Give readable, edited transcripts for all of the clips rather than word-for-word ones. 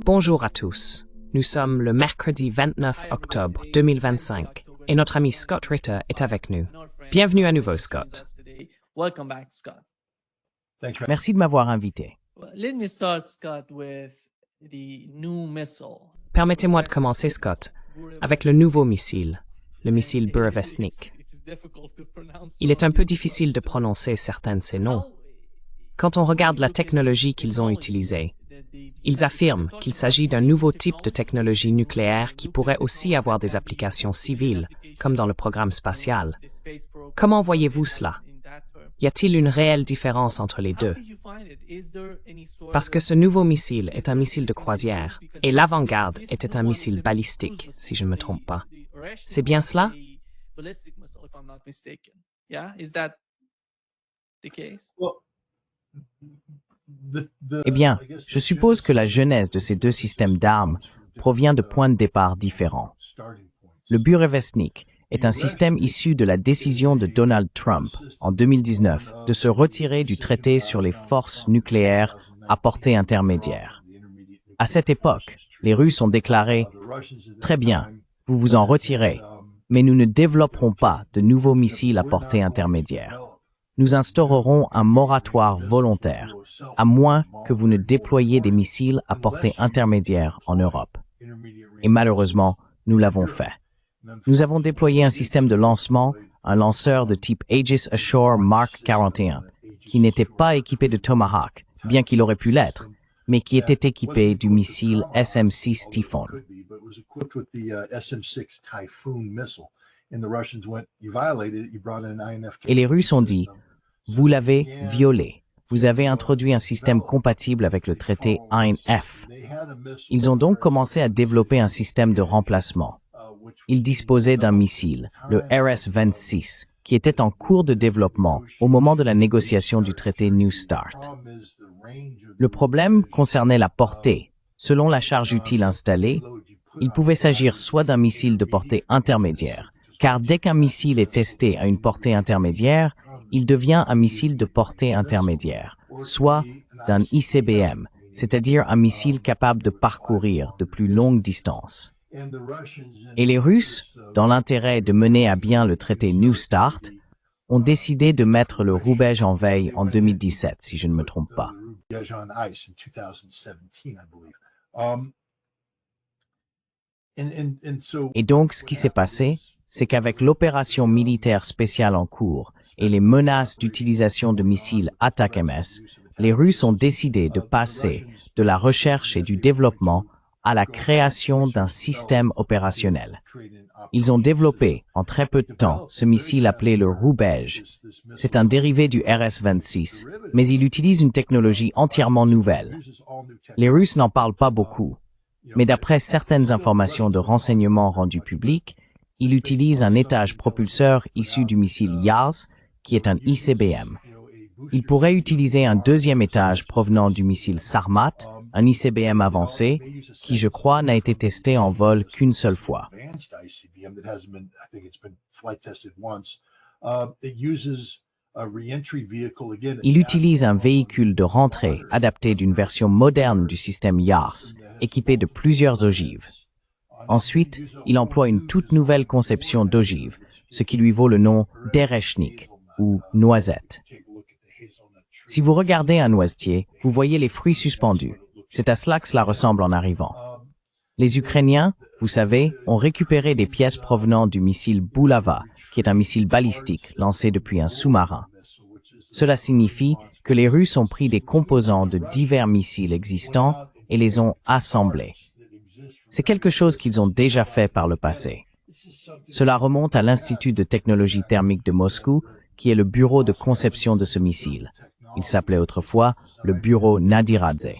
Bonjour à tous. Nous sommes le mercredi 29 octobre 2025 et notre ami Scott Ritter est avec nous. Bienvenue à nouveau, Scott. Welcome back, Scott. Merci de m'avoir invité. Let me start, Scott, with the new missile. Permettez-moi de commencer, Scott, avec le nouveau missile, le missile Burevestnik. Il est un peu difficile de prononcer certains de ces noms. Quand on regarde la technologie qu'ils ont utilisée, ils affirment qu'il s'agit d'un nouveau type de technologie nucléaire qui pourrait aussi avoir des applications civiles, comme dans le programme spatial. Comment voyez-vous cela? Y a-t-il une réelle différence entre les deux? Parce que ce nouveau missile est un missile de croisière, et l'avant-garde était un missile balistique, si je ne me trompe pas. C'est bien cela? Eh bien, je suppose que la genèse de ces deux systèmes d'armes provient de points de départ différents. Le Burevestnik est un système issu de la décision de Donald Trump en 2019 de se retirer du traité sur les forces nucléaires à portée intermédiaire. À cette époque, les Russes ont déclaré « Très bien, vous vous en retirez, mais nous ne développerons pas de nouveaux missiles à portée intermédiaire. Nous instaurerons un moratoire volontaire, à moins que vous ne déployiez des missiles à portée intermédiaire en Europe. » Et malheureusement, nous l'avons fait. Nous avons déployé un système de lancement, un lanceur de type Aegis Ashore Mark 41, qui n'était pas équipé de Tomahawk, bien qu'il aurait pu l'être, mais qui était équipé du missile SM-6 Typhoon. Et les Russes ont dit « Vous l'avez violé. Vous avez introduit un système compatible avec le traité INF. » Ils ont donc commencé à développer un système de remplacement. Ils disposaient d'un missile, le RS-26, qui était en cours de développement au moment de la négociation du traité New START. Le problème concernait la portée. Selon la charge utile installée, il pouvait s'agir soit d'un missile de portée intermédiaire, car dès qu'un missile est testé à une portée intermédiaire, il devient un missile de portée intermédiaire, soit d'un ICBM, c'est-à-dire un missile capable de parcourir de plus longues distances. Et les Russes, dans l'intérêt de mener à bien le traité New START, ont décidé de mettre le Roubaix en veille en 2017, si je ne me trompe pas. Et donc, ce qui s'est passé, c'est qu'avec l'opération militaire spéciale en cours et les menaces d'utilisation de missiles Attack-MS, les Russes ont décidé de passer de la recherche et du développement à la création d'un système opérationnel. Ils ont développé, en très peu de temps, ce missile appelé le Roubaix. C'est un dérivé du RS-26, mais il utilise une technologie entièrement nouvelle. Les Russes n'en parlent pas beaucoup, mais d'après certaines informations de renseignement rendues publiques, il utilise un étage propulseur issu du missile Yars, qui est un ICBM. Il pourrait utiliser un deuxième étage provenant du missile Sarmat, un ICBM avancé, qui, je crois, n'a été testé en vol qu'une seule fois. Il utilise un véhicule de rentrée adapté d'une version moderne du système Yars, équipé de plusieurs ogives. Ensuite, il emploie une toute nouvelle conception d'ogive, ce qui lui vaut le nom d'Ereshnik, ou noisette. Si vous regardez un noisetier, vous voyez les fruits suspendus. C'est à cela que cela ressemble en arrivant. Les Ukrainiens, vous savez, ont récupéré des pièces provenant du missile Bulava, qui est un missile balistique lancé depuis un sous-marin. Cela signifie que les Russes ont pris des composants de divers missiles existants et les ont assemblés. C'est quelque chose qu'ils ont déjà fait par le passé. Cela remonte à l'Institut de technologie thermique de Moscou, qui est le bureau de conception de ce missile. Il s'appelait autrefois le bureau Nadiradze.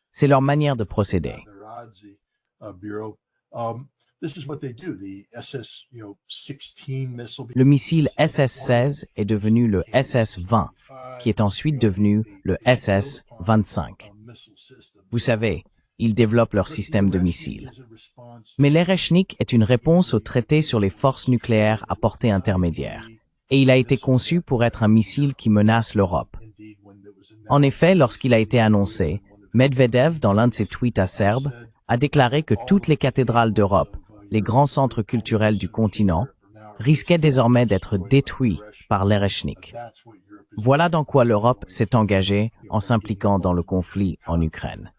C'est leur manière de procéder. Le missile SS-16 est devenu le SS-20, qui est ensuite devenu le SS-25. Vous savez, ils développent leur système de missiles. Mais l'Ereshnik est une réponse au traité sur les forces nucléaires à portée intermédiaire, et il a été conçu pour être un missile qui menace l'Europe. En effet, lorsqu'il a été annoncé, Medvedev, dans l'un de ses tweets acerbes, a déclaré que toutes les cathédrales d'Europe, les grands centres culturels du continent, risquaient désormais d'être détruits par l'Ereshnik. Voilà dans quoi l'Europe s'est engagée en s'impliquant dans le conflit en Ukraine.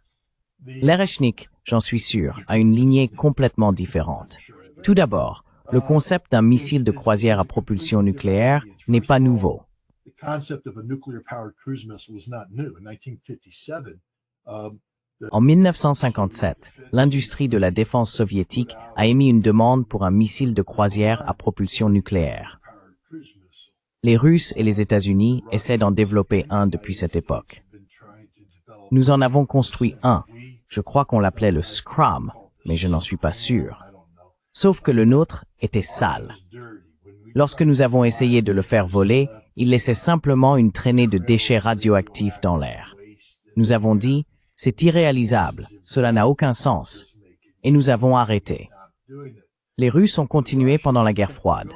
L'Ereshnik, j'en suis sûr, a une lignée complètement différente. Tout d'abord, le concept d'un missile de croisière à propulsion nucléaire n'est pas nouveau. En 1957, l'industrie de la défense soviétique a émis une demande pour un missile de croisière à propulsion nucléaire. Les Russes et les États-Unis essaient d'en développer un depuis cette époque. Nous en avons construit un. Je crois qu'on l'appelait le Scram, mais je n'en suis pas sûr. Sauf que le nôtre était sale. Lorsque nous avons essayé de le faire voler, il laissait simplement une traînée de déchets radioactifs dans l'air. Nous avons dit, c'est irréalisable, cela n'a aucun sens. Et nous avons arrêté. Les Russes ont continué pendant la guerre froide.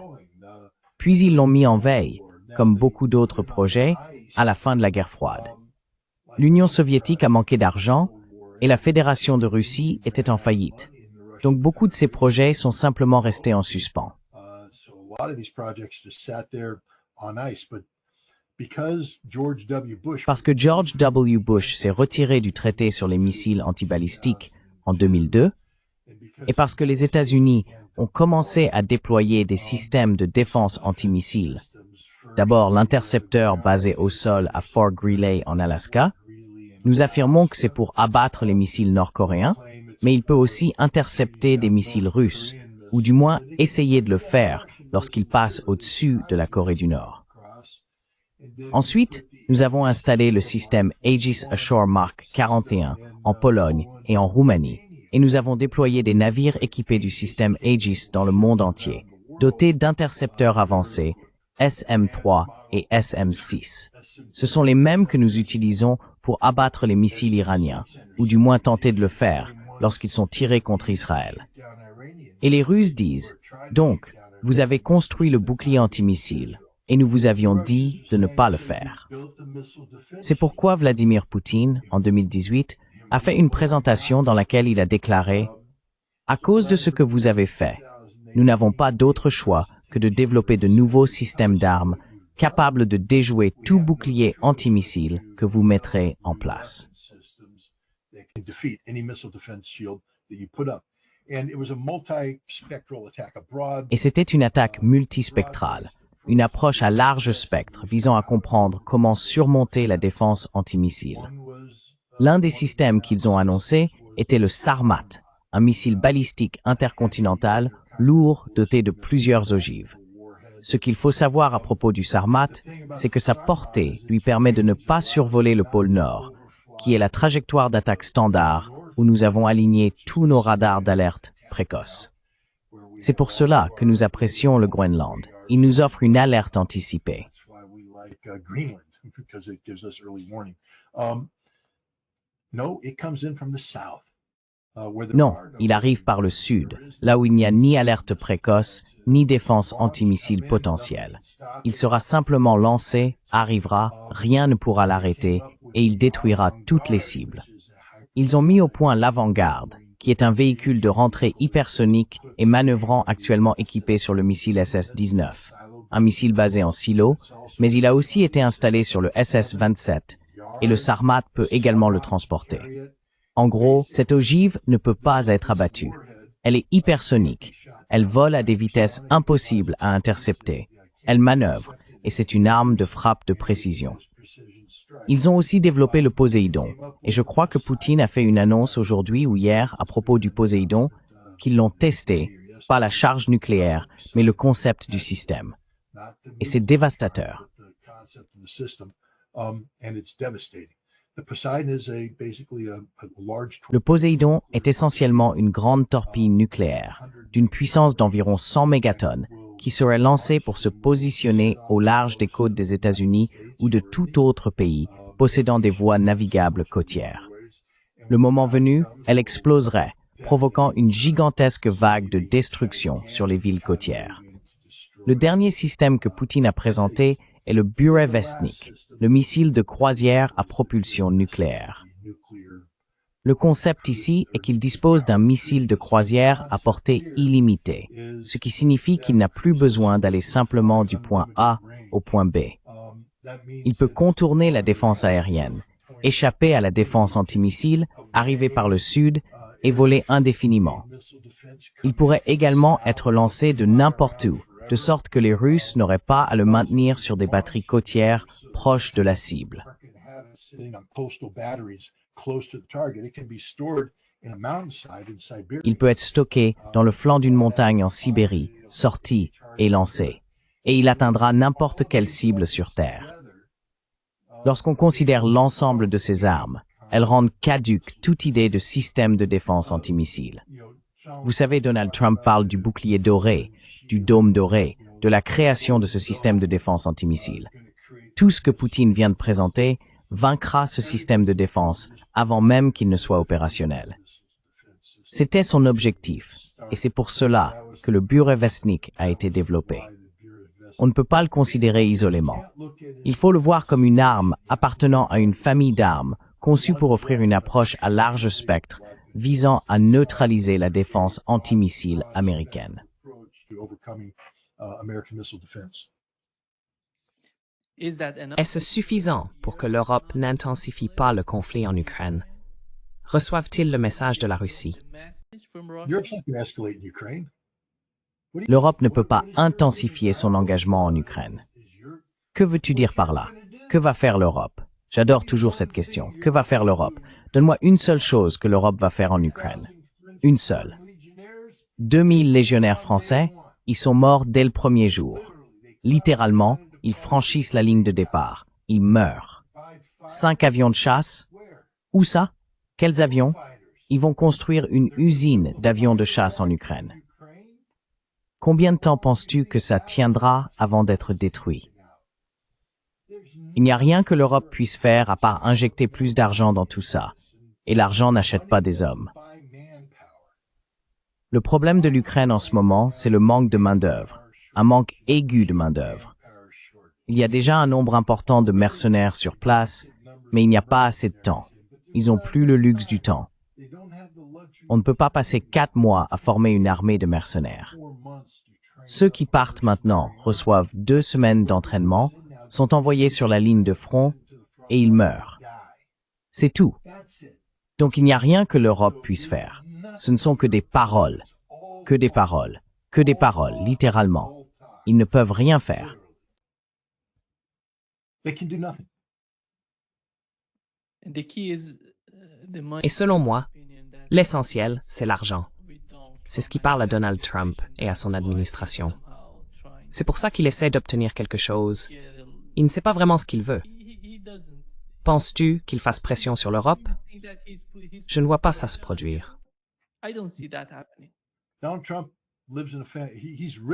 Puis ils l'ont mis en veille, comme beaucoup d'autres projets, à la fin de la guerre froide. L'Union soviétique a manqué d'argent et la Fédération de Russie était en faillite. Donc beaucoup de ces projets sont simplement restés en suspens. Parce que George W. Bush s'est retiré du traité sur les missiles antibalistiques en 2002, et parce que les États-Unis ont commencé à déployer des systèmes de défense antimissiles. D'abord l'intercepteur basé au sol à Fort Greely en Alaska. Nous affirmons que c'est pour abattre les missiles nord-coréens, mais il peut aussi intercepter des missiles russes, ou du moins essayer de le faire lorsqu'ils passent au-dessus de la Corée du Nord. Ensuite, nous avons installé le système Aegis Ashore Mark 41 en Pologne et en Roumanie, et nous avons déployé des navires équipés du système Aegis dans le monde entier, dotés d'intercepteurs avancés SM-3 et SM-6. Ce sont les mêmes que nous utilisons pour abattre les missiles iraniens, ou du moins tenter de le faire, lorsqu'ils sont tirés contre Israël. Et les Russes disent, donc, vous avez construit le bouclier antimissile, et nous vous avions dit de ne pas le faire. C'est pourquoi Vladimir Poutine, en 2018, a fait une présentation dans laquelle il a déclaré « À cause de ce que vous avez fait, nous n'avons pas d'autre choix que de développer de nouveaux systèmes d'armes capables de déjouer tout bouclier antimissile que vous mettrez en place. » Et c'était une attaque multispectrale, une approche à large spectre visant à comprendre comment surmonter la défense antimissile. L'un des systèmes qu'ils ont annoncé était le Sarmat, un missile balistique intercontinental lourd doté de plusieurs ogives. Ce qu'il faut savoir à propos du Sarmat, c'est que sa portée lui permet de ne pas survoler le pôle Nord, qui est la trajectoire d'attaque standard où nous avons aligné tous nos radars d'alerte précoce. C'est pour cela que nous apprécions le Groenland. Il nous offre une alerte anticipée. Non, il arrive par le sud, là où il n'y a ni alerte précoce, ni défense antimissile potentielle. Il sera simplement lancé, arrivera, rien ne pourra l'arrêter, et il détruira toutes les cibles. Ils ont mis au point l'Avant-Garde, qui est un véhicule de rentrée hypersonique et manœuvrant actuellement équipé sur le missile SS-19, un missile basé en silo, mais il a aussi été installé sur le SS-27, et le Sarmat peut également le transporter. En gros, cette ogive ne peut pas être abattue. Elle est hypersonique. Elle vole à des vitesses impossibles à intercepter. Elle manœuvre, et c'est une arme de frappe de précision. Ils ont aussi développé le Poséidon, et je crois que Poutine a fait une annonce aujourd'hui ou hier à propos du Poséidon, qu'ils l'ont testé, pas la charge nucléaire, mais le concept du système. Et c'est dévastateur. Le Poséidon est essentiellement une grande torpille nucléaire, d'une puissance d'environ 100 mégatonnes, qui serait lancée pour se positionner au large des côtes des États-Unis ou de tout autre pays possédant des voies navigables côtières. Le moment venu, elle exploserait, provoquant une gigantesque vague de destruction sur les villes côtières. Le dernier système que Poutine a présenté est le Burevestnik, le missile de croisière à propulsion nucléaire. Le concept ici est qu'il dispose d'un missile de croisière à portée illimitée, ce qui signifie qu'il n'a plus besoin d'aller simplement du point A au point B. Il peut contourner la défense aérienne, échapper à la défense antimissile, arriver par le sud et voler indéfiniment. Il pourrait également être lancé de n'importe où, de sorte que les Russes n'auraient pas à le maintenir sur des batteries côtières proches de la cible. Il peut être stocké dans le flanc d'une montagne en Sibérie, sorti et lancé, et il atteindra n'importe quelle cible sur Terre. Lorsqu'on considère l'ensemble de ces armes, elles rendent caduque toute idée de système de défense antimissile. Vous savez, Donald Trump parle du bouclier doré, du dôme doré, de la création de ce système de défense antimissile. Tout ce que Poutine vient de présenter vaincra ce système de défense avant même qu'il ne soit opérationnel. C'était son objectif, et c'est pour cela que le Burevestnik a été développé. On ne peut pas le considérer isolément. Il faut le voir comme une arme appartenant à une famille d'armes conçue pour offrir une approche à large spectre visant à neutraliser la défense antimissile américaine. Est-ce suffisant pour que l'Europe n'intensifie pas le conflit en Ukraine? Reçoivent-ils le message de la Russie? L'Europe ne peut pas intensifier son engagement en Ukraine. Que veux-tu dire par là? Que va faire l'Europe? J'adore toujours cette question. Que va faire l'Europe? Donne-moi une seule chose que l'Europe va faire en Ukraine. Une seule. 2000 légionnaires français, ils sont morts dès le premier jour. Littéralement, ils franchissent la ligne de départ. Ils meurent. 5 avions de chasse? Où ça? Quels avions? Ils vont construire une usine d'avions de chasse en Ukraine. Combien de temps penses-tu que ça tiendra avant d'être détruit? Il n'y a rien que l'Europe puisse faire à part injecter plus d'argent dans tout ça. Et l'argent n'achète pas des hommes. Le problème de l'Ukraine en ce moment, c'est le manque de main-d'œuvre. Un manque aigu de main-d'œuvre. Il y a déjà un nombre important de mercenaires sur place, mais il n'y a pas assez de temps. Ils n'ont plus le luxe du temps. On ne peut pas passer 4 mois à former une armée de mercenaires. Ceux qui partent maintenant reçoivent 2 semaines d'entraînement, sont envoyés sur la ligne de front et ils meurent. C'est tout. Donc il n'y a rien que l'Europe puisse faire. Ce ne sont que des paroles. Que des paroles. Que des paroles, littéralement. Ils ne peuvent rien faire. Et selon moi, l'essentiel, c'est l'argent. C'est ce qui parle à Donald Trump et à son administration. C'est pour ça qu'il essaie d'obtenir quelque chose. Il ne sait pas vraiment ce qu'il veut. Penses-tu qu'il fasse pression sur l'Europe? Je ne vois pas ça se produire.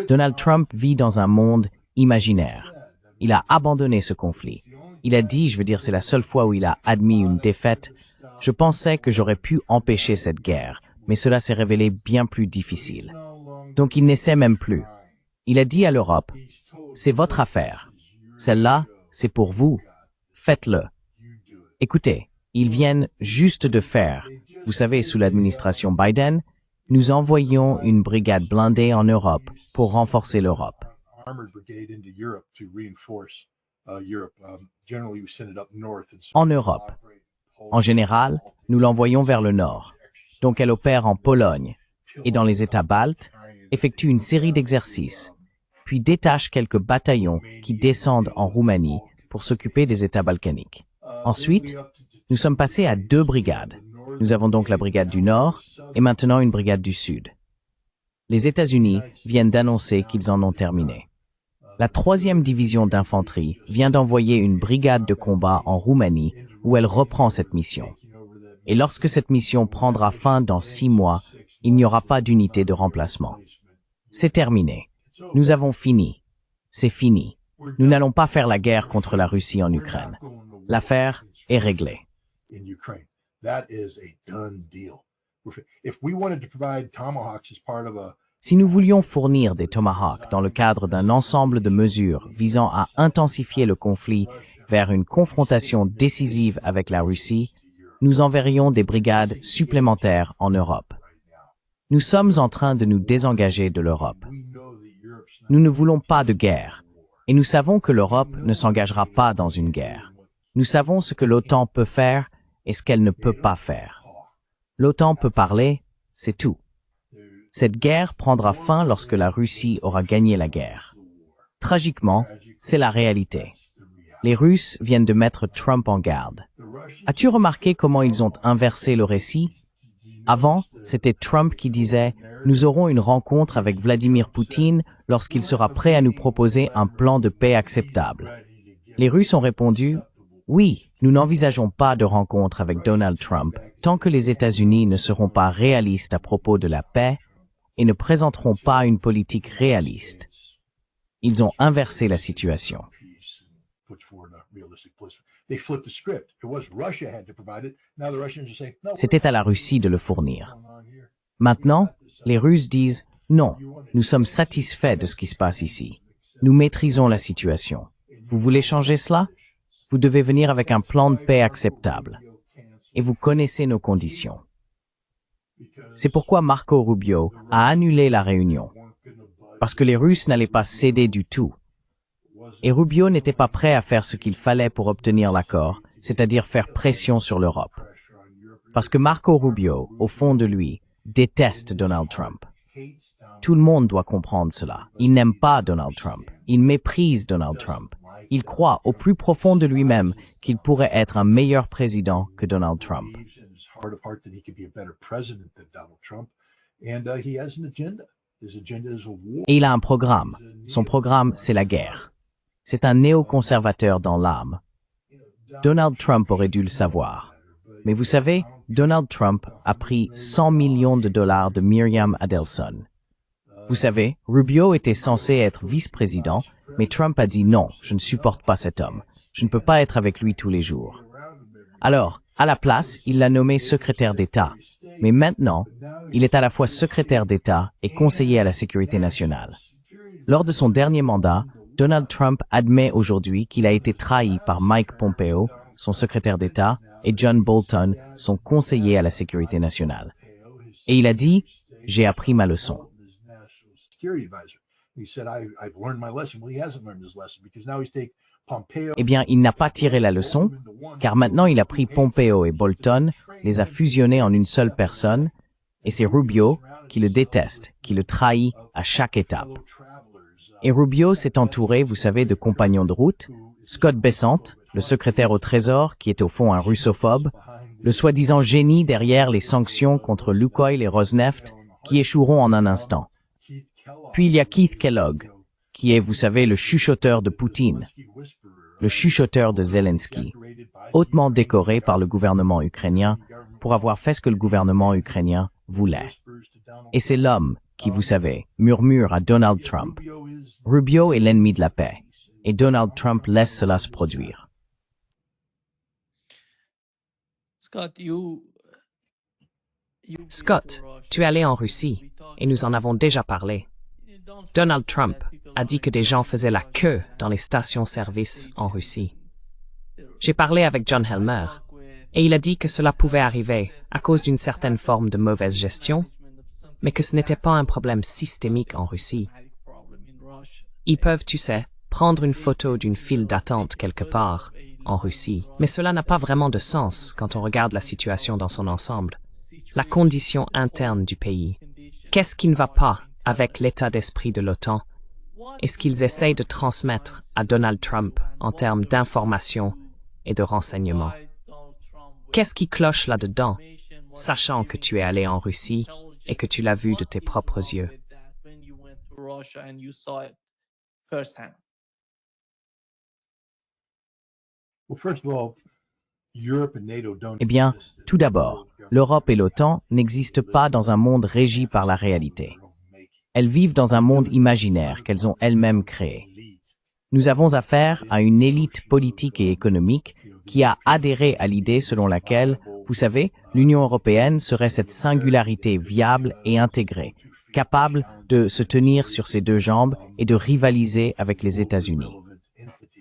Donald Trump vit dans un monde imaginaire. Il a abandonné ce conflit. Il a dit, c'est la seule fois où il a admis une défaite. Je pensais que j'aurais pu empêcher cette guerre, mais cela s'est révélé bien plus difficile. Donc il n'essaie même plus. Il a dit à l'Europe, c'est votre affaire. Celle-là, c'est pour vous. Faites-le. Écoutez, ils viennent juste de faire. Vous savez, sous l'administration Biden, nous envoyons une brigade blindée en Europe pour renforcer l'Europe. En Europe. En général, nous l'envoyons vers le nord. Donc elle opère en Pologne et dans les États baltes, effectue une série d'exercices, puis détache quelques bataillons qui descendent en Roumanie pour s'occuper des États balkaniques. Ensuite, nous sommes passés à 2 brigades. Nous avons donc la brigade du Nord et maintenant une brigade du Sud. Les États-Unis viennent d'annoncer qu'ils en ont terminé. La 3e division d'infanterie vient d'envoyer une brigade de combat en Roumanie où elle reprend cette mission. Et lorsque cette mission prendra fin dans 6 mois, il n'y aura pas d'unité de remplacement. C'est terminé. Nous avons fini. C'est fini. Nous n'allons pas faire la guerre contre la Russie en Ukraine. L'affaire est réglée. Si nous voulions fournir des Tomahawks dans le cadre d'un ensemble de mesures visant à intensifier le conflit vers une confrontation décisive avec la Russie, nous enverrions des brigades supplémentaires en Europe. Nous sommes en train de nous désengager de l'Europe. Nous ne voulons pas de guerre, et nous savons que l'Europe ne s'engagera pas dans une guerre. Nous savons ce que l'OTAN peut faire et ce qu'elle ne peut pas faire. L'OTAN peut parler, c'est tout. Cette guerre prendra fin lorsque la Russie aura gagné la guerre. Tragiquement, c'est la réalité. Les Russes viennent de mettre Trump en garde. As-tu remarqué comment ils ont inversé le récit? Avant, c'était Trump qui disait « Nous aurons une rencontre avec Vladimir Poutine lorsqu'il sera prêt à nous proposer un plan de paix acceptable. » Les Russes ont répondu « Oui, nous n'envisageons pas de rencontre avec Donald Trump tant que les États-Unis ne seront pas réalistes à propos de la paix et ne présenteront pas une politique réaliste. » Ils ont inversé la situation. C'était à la Russie de le fournir. Maintenant, les Russes disent « Non, nous sommes satisfaits de ce qui se passe ici. Nous maîtrisons la situation. Vous voulez changer cela? Vous devez venir avec un plan de paix acceptable. Et vous connaissez nos conditions. » C'est pourquoi Marco Rubio a annulé la réunion. Parce que les Russes n'allaient pas céder du tout. Et Rubio n'était pas prêt à faire ce qu'il fallait pour obtenir l'accord, c'est-à-dire faire pression sur l'Europe. Parce que Marco Rubio, au fond de lui, déteste Donald Trump. Tout le monde doit comprendre cela. Il n'aime pas Donald Trump. Il méprise Donald Trump. Il croit au plus profond de lui-même qu'il pourrait être un meilleur président que Donald Trump. Et il a un programme. Son programme, c'est la guerre. C'est un néoconservateur dans l'âme. Donald Trump aurait dû le savoir. Mais vous savez, Donald Trump a pris 100 millions de dollars de Miriam Adelson. Vous savez, Rubio était censé être vice-président, mais Trump a dit non, je ne supporte pas cet homme. Je ne peux pas être avec lui tous les jours. Alors, à la place, il l'a nommé secrétaire d'État. Mais maintenant, il est à la fois secrétaire d'État et conseiller à la sécurité nationale. Lors de son dernier mandat, Donald Trump admet aujourd'hui qu'il a été trahi par Mike Pompeo, son secrétaire d'État, et John Bolton, son conseiller à la sécurité nationale. Et il a dit « J'ai appris ma leçon ». Eh bien, il n'a pas tiré la leçon, car maintenant il a pris Pompeo et Bolton, les a fusionnés en une seule personne, et c'est Rubio qui le déteste, qui le trahit à chaque étape. Et Rubio s'est entouré, vous savez, de compagnons de route, Scott Bessent, le secrétaire au Trésor, qui est au fond un russophobe, le soi-disant génie derrière les sanctions contre Lukoil et Rosneft, qui échoueront en un instant. Puis il y a Keith Kellogg, qui est, vous savez, le chuchoteur de Poutine, le chuchoteur de Zelensky, hautement décoré par le gouvernement ukrainien pour avoir fait ce que le gouvernement ukrainien voulait. Et c'est l'homme qui, vous savez, murmure à Donald Trump. Rubio est l'ennemi de la paix, et Donald Trump laisse cela se produire. Scott, tu es allé en Russie, et nous en avons déjà parlé. Donald Trump a dit que des gens faisaient la queue dans les stations-service en Russie. J'ai parlé avec John Helmer, et il a dit que cela pouvait arriver à cause d'une certaine forme de mauvaise gestion, mais que ce n'était pas un problème systémique en Russie. Ils peuvent, tu sais, prendre une photo d'une file d'attente quelque part en Russie, mais cela n'a pas vraiment de sens quand on regarde la situation dans son ensemble. La condition interne du pays. Qu'est-ce qui ne va pas avec l'état d'esprit de l'OTAN et ce qu'ils essayent de transmettre à Donald Trump en termes d'information et de renseignement? Qu'est-ce qui cloche là-dedans, sachant que tu es allé en Russie et que tu l'as vu de tes propres yeux? Eh bien, tout d'abord, l'Europe et l'OTAN n'existent pas dans un monde régi par la réalité. Elles vivent dans un monde imaginaire qu'elles ont elles-mêmes créé. Nous avons affaire à une élite politique et économique qui a adhéré à l'idée selon laquelle, vous savez, l'Union européenne serait cette singularité viable et intégrée, capable de se tenir sur ses deux jambes et de rivaliser avec les États-Unis.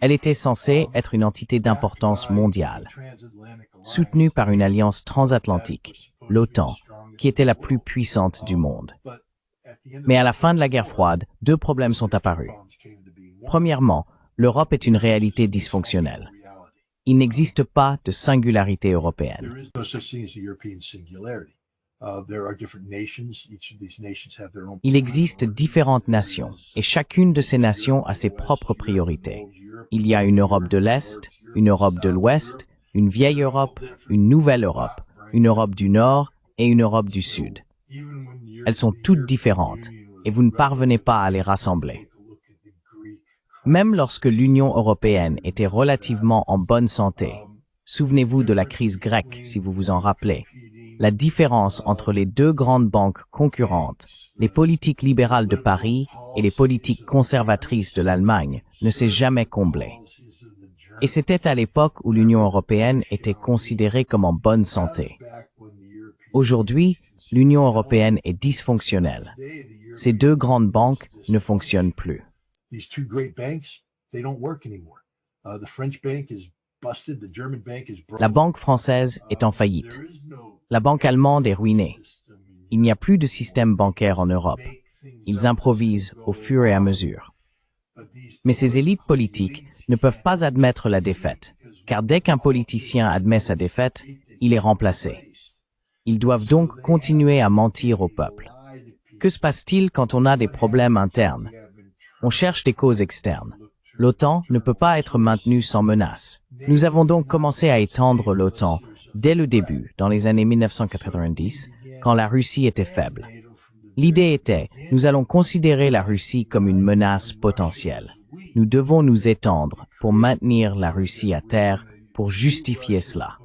Elle était censée être une entité d'importance mondiale. soutenu par une alliance transatlantique, l'OTAN, qui était la plus puissante du monde. Mais à la fin de la guerre froide, deux problèmes sont apparus. Premièrement, l'Europe est une réalité dysfonctionnelle. Il n'existe pas de singularité européenne. Il existe différentes nations, et chacune de ces nations a ses propres priorités. Il y a une Europe de l'Est, une Europe de l'Ouest, une vieille Europe, une nouvelle Europe, une Europe du Nord et une Europe du Sud. Elles sont toutes différentes, et vous ne parvenez pas à les rassembler. Même lorsque l'Union européenne était relativement en bonne santé, souvenez-vous de la crise grecque si vous vous en rappelez, la différence entre les deux grandes banques concurrentes, les politiques libérales de Paris et les politiques conservatrices de l'Allemagne, ne s'est jamais comblée. Et c'était à l'époque où l'Union européenne était considérée comme en bonne santé. Aujourd'hui, l'Union européenne est dysfonctionnelle. Ces deux grandes banques ne fonctionnent plus. La banque française est en faillite. La banque allemande est ruinée. Il n'y a plus de système bancaire en Europe. Ils improvisent au fur et à mesure. Mais ces élites politiques ne peuvent pas admettre la défaite, car dès qu'un politicien admet sa défaite, il est remplacé. Ils doivent donc continuer à mentir au peuple. Que se passe-t-il quand on a des problèmes internes? On cherche des causes externes. L'OTAN ne peut pas être maintenue sans menace. Nous avons donc commencé à étendre l'OTAN dès le début, dans les années 1990, quand la Russie était faible. L'idée était, nous allons considérer la Russie comme une menace potentielle. Nous devons nous étendre pour maintenir la Russie à terre, pour justifier cela.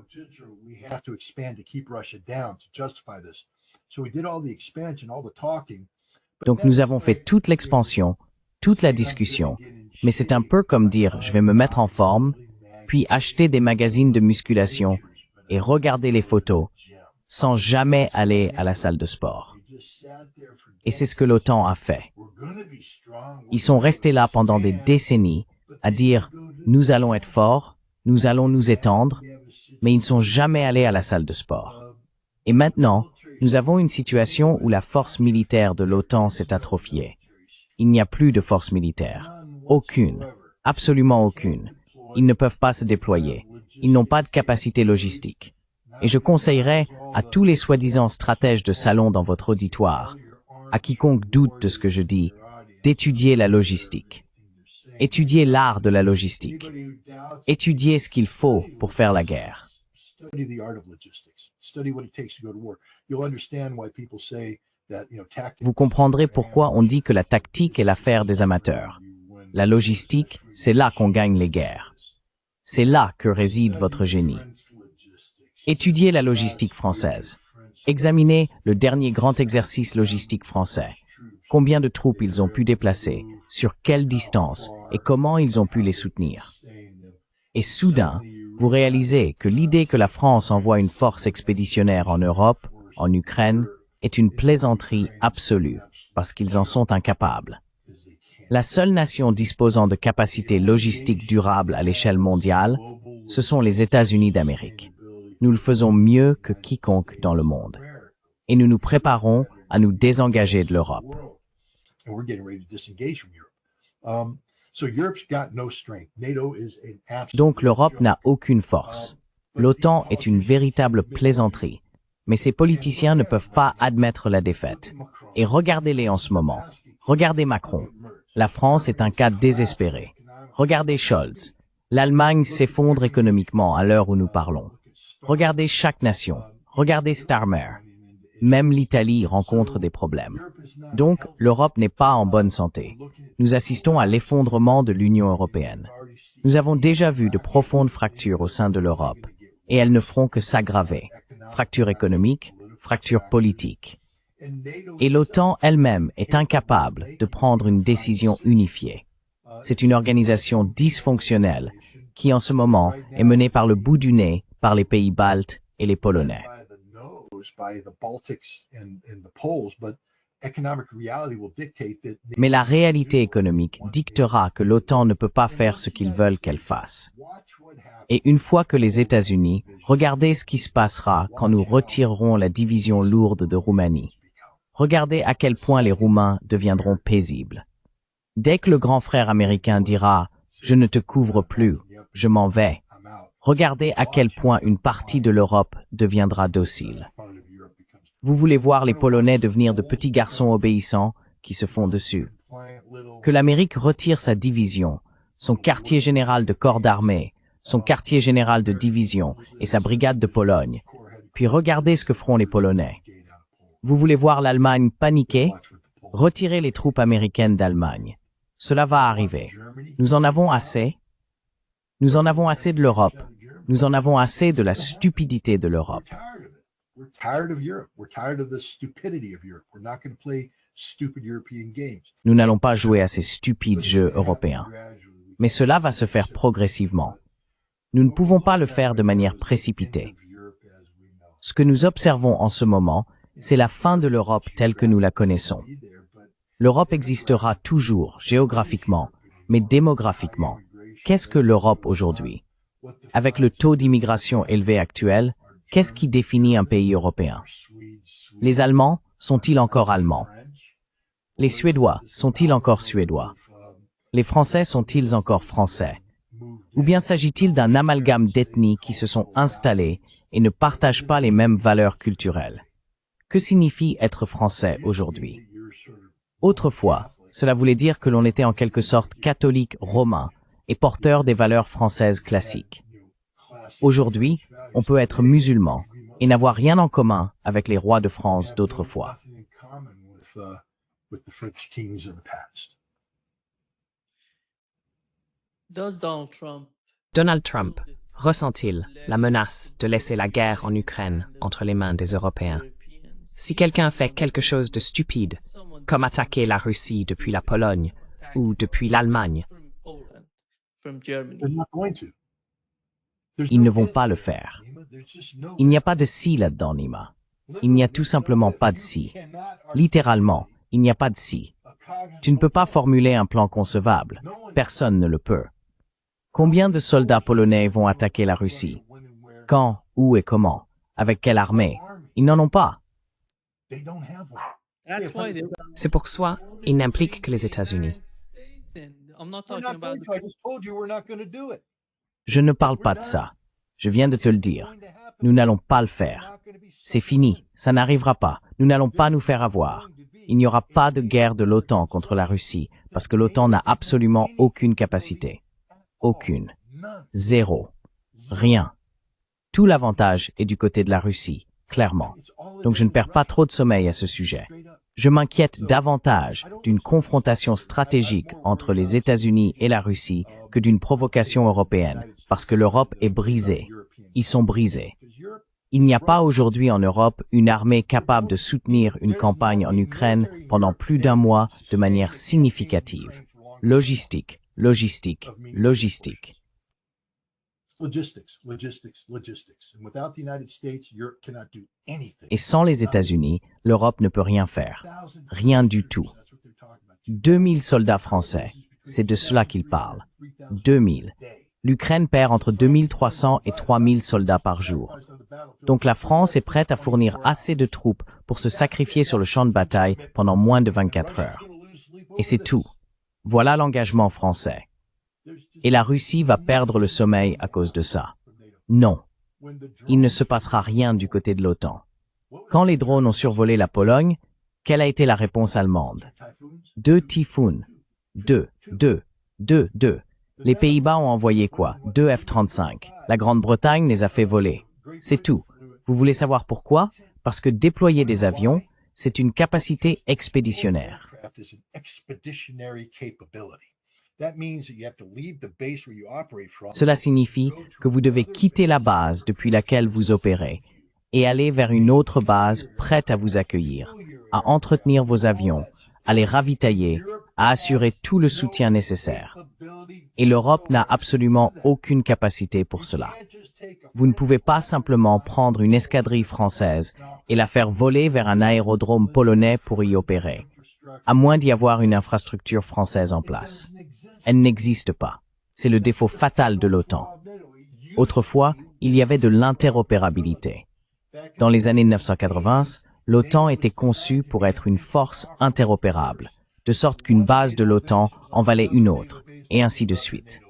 Donc nous avons fait toute l'expansion, toute la discussion, mais c'est un peu comme dire je vais me mettre en forme, puis acheter des magazines de musculation et regarder les photos, sans jamais aller à la salle de sport. Et c'est ce que l'OTAN a fait. Ils sont restés là pendant des décennies à dire « nous allons être forts, nous allons nous étendre », mais ils ne sont jamais allés à la salle de sport. Et maintenant, nous avons une situation où la force militaire de l'OTAN s'est atrophiée. Il n'y a plus de force militaire. Aucune. Absolument aucune. Ils ne peuvent pas se déployer. Ils n'ont pas de capacité logistique. Et je conseillerais à tous les soi-disant stratèges de salon dans votre auditoire, à quiconque doute de ce que je dis, d'étudier la logistique. Étudiez l'art de la logistique. Étudiez ce qu'il faut pour faire la guerre. Vous comprendrez pourquoi on dit que la tactique est l'affaire des amateurs. La logistique, c'est là qu'on gagne les guerres. C'est là que réside votre génie. Étudiez la logistique française. Examinez le dernier grand exercice logistique français. Combien de troupes ils ont pu déplacer, sur quelle distance et comment ils ont pu les soutenir. Et soudain, vous réalisez que l'idée que la France envoie une force expéditionnaire en Europe, en Ukraine, est une plaisanterie absolue, parce qu'ils en sont incapables. La seule nation disposant de capacités logistiques durables à l'échelle mondiale, ce sont les États-Unis d'Amérique. Nous le faisons mieux que quiconque dans le monde. Et nous nous préparons à nous désengager de l'Europe. Donc l'Europe n'a aucune force. L'OTAN est une véritable plaisanterie. Mais ces politiciens ne peuvent pas admettre la défaite. Et regardez-les en ce moment. Regardez Macron. La France est un cas désespéré. Regardez Scholz. L'Allemagne s'effondre économiquement à l'heure où nous parlons. Regardez chaque nation. Regardez Starmer. Même l'Italie rencontre des problèmes. Donc, l'Europe n'est pas en bonne santé. Nous assistons à l'effondrement de l'Union européenne. Nous avons déjà vu de profondes fractures au sein de l'Europe, et elles ne feront que s'aggraver. Fractures économiques, fractures politiques. Et l'OTAN elle-même est incapable de prendre une décision unifiée. C'est une organisation dysfonctionnelle qui, en ce moment, est menée par le bout du nez par les pays baltes et les Polonais. Mais la réalité économique dictera que l'OTAN ne peut pas faire ce qu'ils veulent qu'elle fasse. Et une fois que les États-Unis, regardez ce qui se passera quand nous retirerons la division lourde de Roumanie. Regardez à quel point les Roumains deviendront paisibles. Dès que le grand frère américain dira « Je ne te couvre plus, je m'en vais », regardez à quel point une partie de l'Europe deviendra docile. Vous voulez voir les Polonais devenir de petits garçons obéissants qui se font dessus. Que l'Amérique retire sa division, son quartier général de corps d'armée, son quartier général de division et sa brigade de Pologne. Puis regardez ce que feront les Polonais. Vous voulez voir l'Allemagne paniquer? Retirez les troupes américaines d'Allemagne. Cela va arriver. Nous en avons assez. Nous en avons assez de l'Europe. Nous en avons assez de la stupidité de l'Europe. Nous n'allons pas jouer à ces stupides jeux européens. Mais cela va se faire progressivement. Nous ne pouvons pas le faire de manière précipitée. Ce que nous observons en ce moment, c'est la fin de l'Europe telle que nous la connaissons. L'Europe existera toujours, géographiquement, mais démographiquement. Qu'est-ce que l'Europe aujourd'hui? Avec le taux d'immigration élevé actuel, qu'est-ce qui définit un pays européen? Les Allemands sont-ils encore Allemands? Les Suédois sont-ils encore Suédois? Les Français sont-ils encore Français? Ou bien s'agit-il d'un amalgame d'ethnies qui se sont installées et ne partagent pas les mêmes valeurs culturelles? Que signifie être Français aujourd'hui? Autrefois, cela voulait dire que l'on était en quelque sorte catholique romain et porteur des valeurs françaises classiques. Aujourd'hui, on peut être musulman et n'avoir rien en commun avec les rois de France d'autrefois. Donald Trump ressent-il la menace de laisser la guerre en Ukraine entre les mains des Européens? Si quelqu'un fait quelque chose de stupide, comme attaquer la Russie depuis la Pologne ou depuis l'Allemagne, Ils ne vont pas le faire. Il n'y a pas de si là-dedans, Nima. Il n'y a tout simplement pas de si. Littéralement, il n'y a pas de si. Tu ne peux pas formuler un plan concevable. Personne ne le peut. Combien de soldats polonais vont attaquer la Russie? Quand, où et comment? Avec quelle armée? Ils n'en ont pas. c'est pour soi, il n'implique que les États-Unis. Je ne parle pas de ça. Je viens de te le dire. Nous n'allons pas le faire. C'est fini. Ça n'arrivera pas. Nous n'allons pas nous faire avoir. Il n'y aura pas de guerre de l'OTAN contre la Russie parce que l'OTAN n'a absolument aucune capacité. Aucune. Zéro. Rien. Tout l'avantage est du côté de la Russie, clairement. Donc je ne perds pas trop de sommeil à ce sujet. Je m'inquiète davantage d'une confrontation stratégique entre les États-Unis et la Russie que d'une provocation européenne, parce que l'Europe est brisée. Ils sont brisés. Il n'y a pas aujourd'hui en Europe une armée capable de soutenir une campagne en Ukraine pendant plus d'un mois de manière significative. Logistique, logistique, logistique. Et sans les États-Unis, l'Europe ne peut rien faire. Rien du tout. 2000 soldats français, c'est de cela qu'ils parlent. 2000. L'Ukraine perd entre 2300 et 3000 soldats par jour. Donc la France est prête à fournir assez de troupes pour se sacrifier sur le champ de bataille pendant moins de 24 heures. Et c'est tout. Voilà l'engagement français. Et la Russie va perdre le sommeil à cause de ça. Non. Il ne se passera rien du côté de l'OTAN. Quand les drones ont survolé la Pologne, quelle a été la réponse allemande? 2 Typhoon. 2. Les Pays-Bas ont envoyé quoi? 2 F-35. La Grande-Bretagne les a fait voler. C'est tout. Vous voulez savoir pourquoi? Parce que déployer des avions, c'est une capacité expéditionnaire. Cela signifie que vous devez quitter la base depuis laquelle vous opérez et aller vers une autre base prête à vous accueillir, à entretenir vos avions, à les ravitailler, à assurer tout le soutien nécessaire. Et l'Europe n'a absolument aucune capacité pour cela. Vous ne pouvez pas simplement prendre une escadrille française et la faire voler vers un aérodrome polonais pour y opérer, à moins d'y avoir une infrastructure française en place. Elle n'existe pas. C'est le défaut fatal de l'OTAN. Autrefois, il y avait de l'interopérabilité. Dans les années 1980, l'OTAN était conçue pour être une force interopérable, de sorte qu'une base de l'OTAN en valait une autre, et ainsi de suite.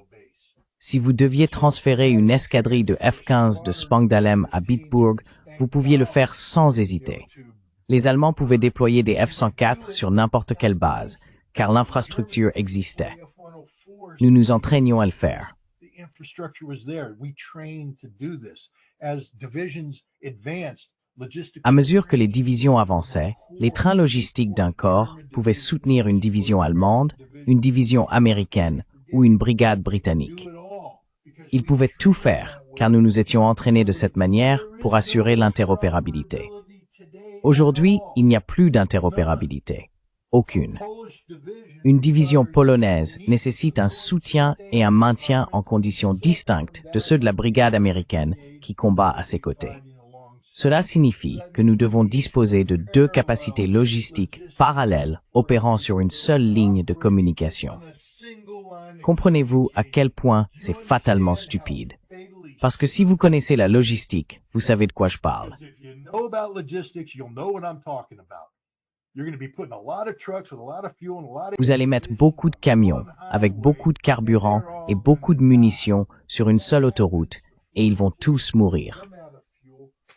Si vous deviez transférer une escadrille de F-15 de Spangdahlem à Bitburg, vous pouviez le faire sans hésiter. Les Allemands pouvaient déployer des F-104 sur n'importe quelle base, car l'infrastructure existait. Nous nous entraînions à le faire. À mesure que les divisions avançaient, les trains logistiques d'un corps pouvaient soutenir une division allemande, une division américaine ou une brigade britannique. Ils pouvaient tout faire, car nous nous étions entraînés de cette manière pour assurer l'interopérabilité. Aujourd'hui, il n'y a plus d'interopérabilité. Aucune. Une division polonaise nécessite un soutien et un maintien en conditions distinctes de ceux de la brigade américaine qui combat à ses côtés. Cela signifie que nous devons disposer de deux capacités logistiques parallèles opérant sur une seule ligne de communication. Comprenez-vous à quel point c'est fatalement stupide? Parce que si vous connaissez la logistique, vous savez de quoi je parle. Vous allez mettre beaucoup de camions, avec beaucoup de carburant et beaucoup de munitions sur une seule autoroute, et ils vont tous mourir.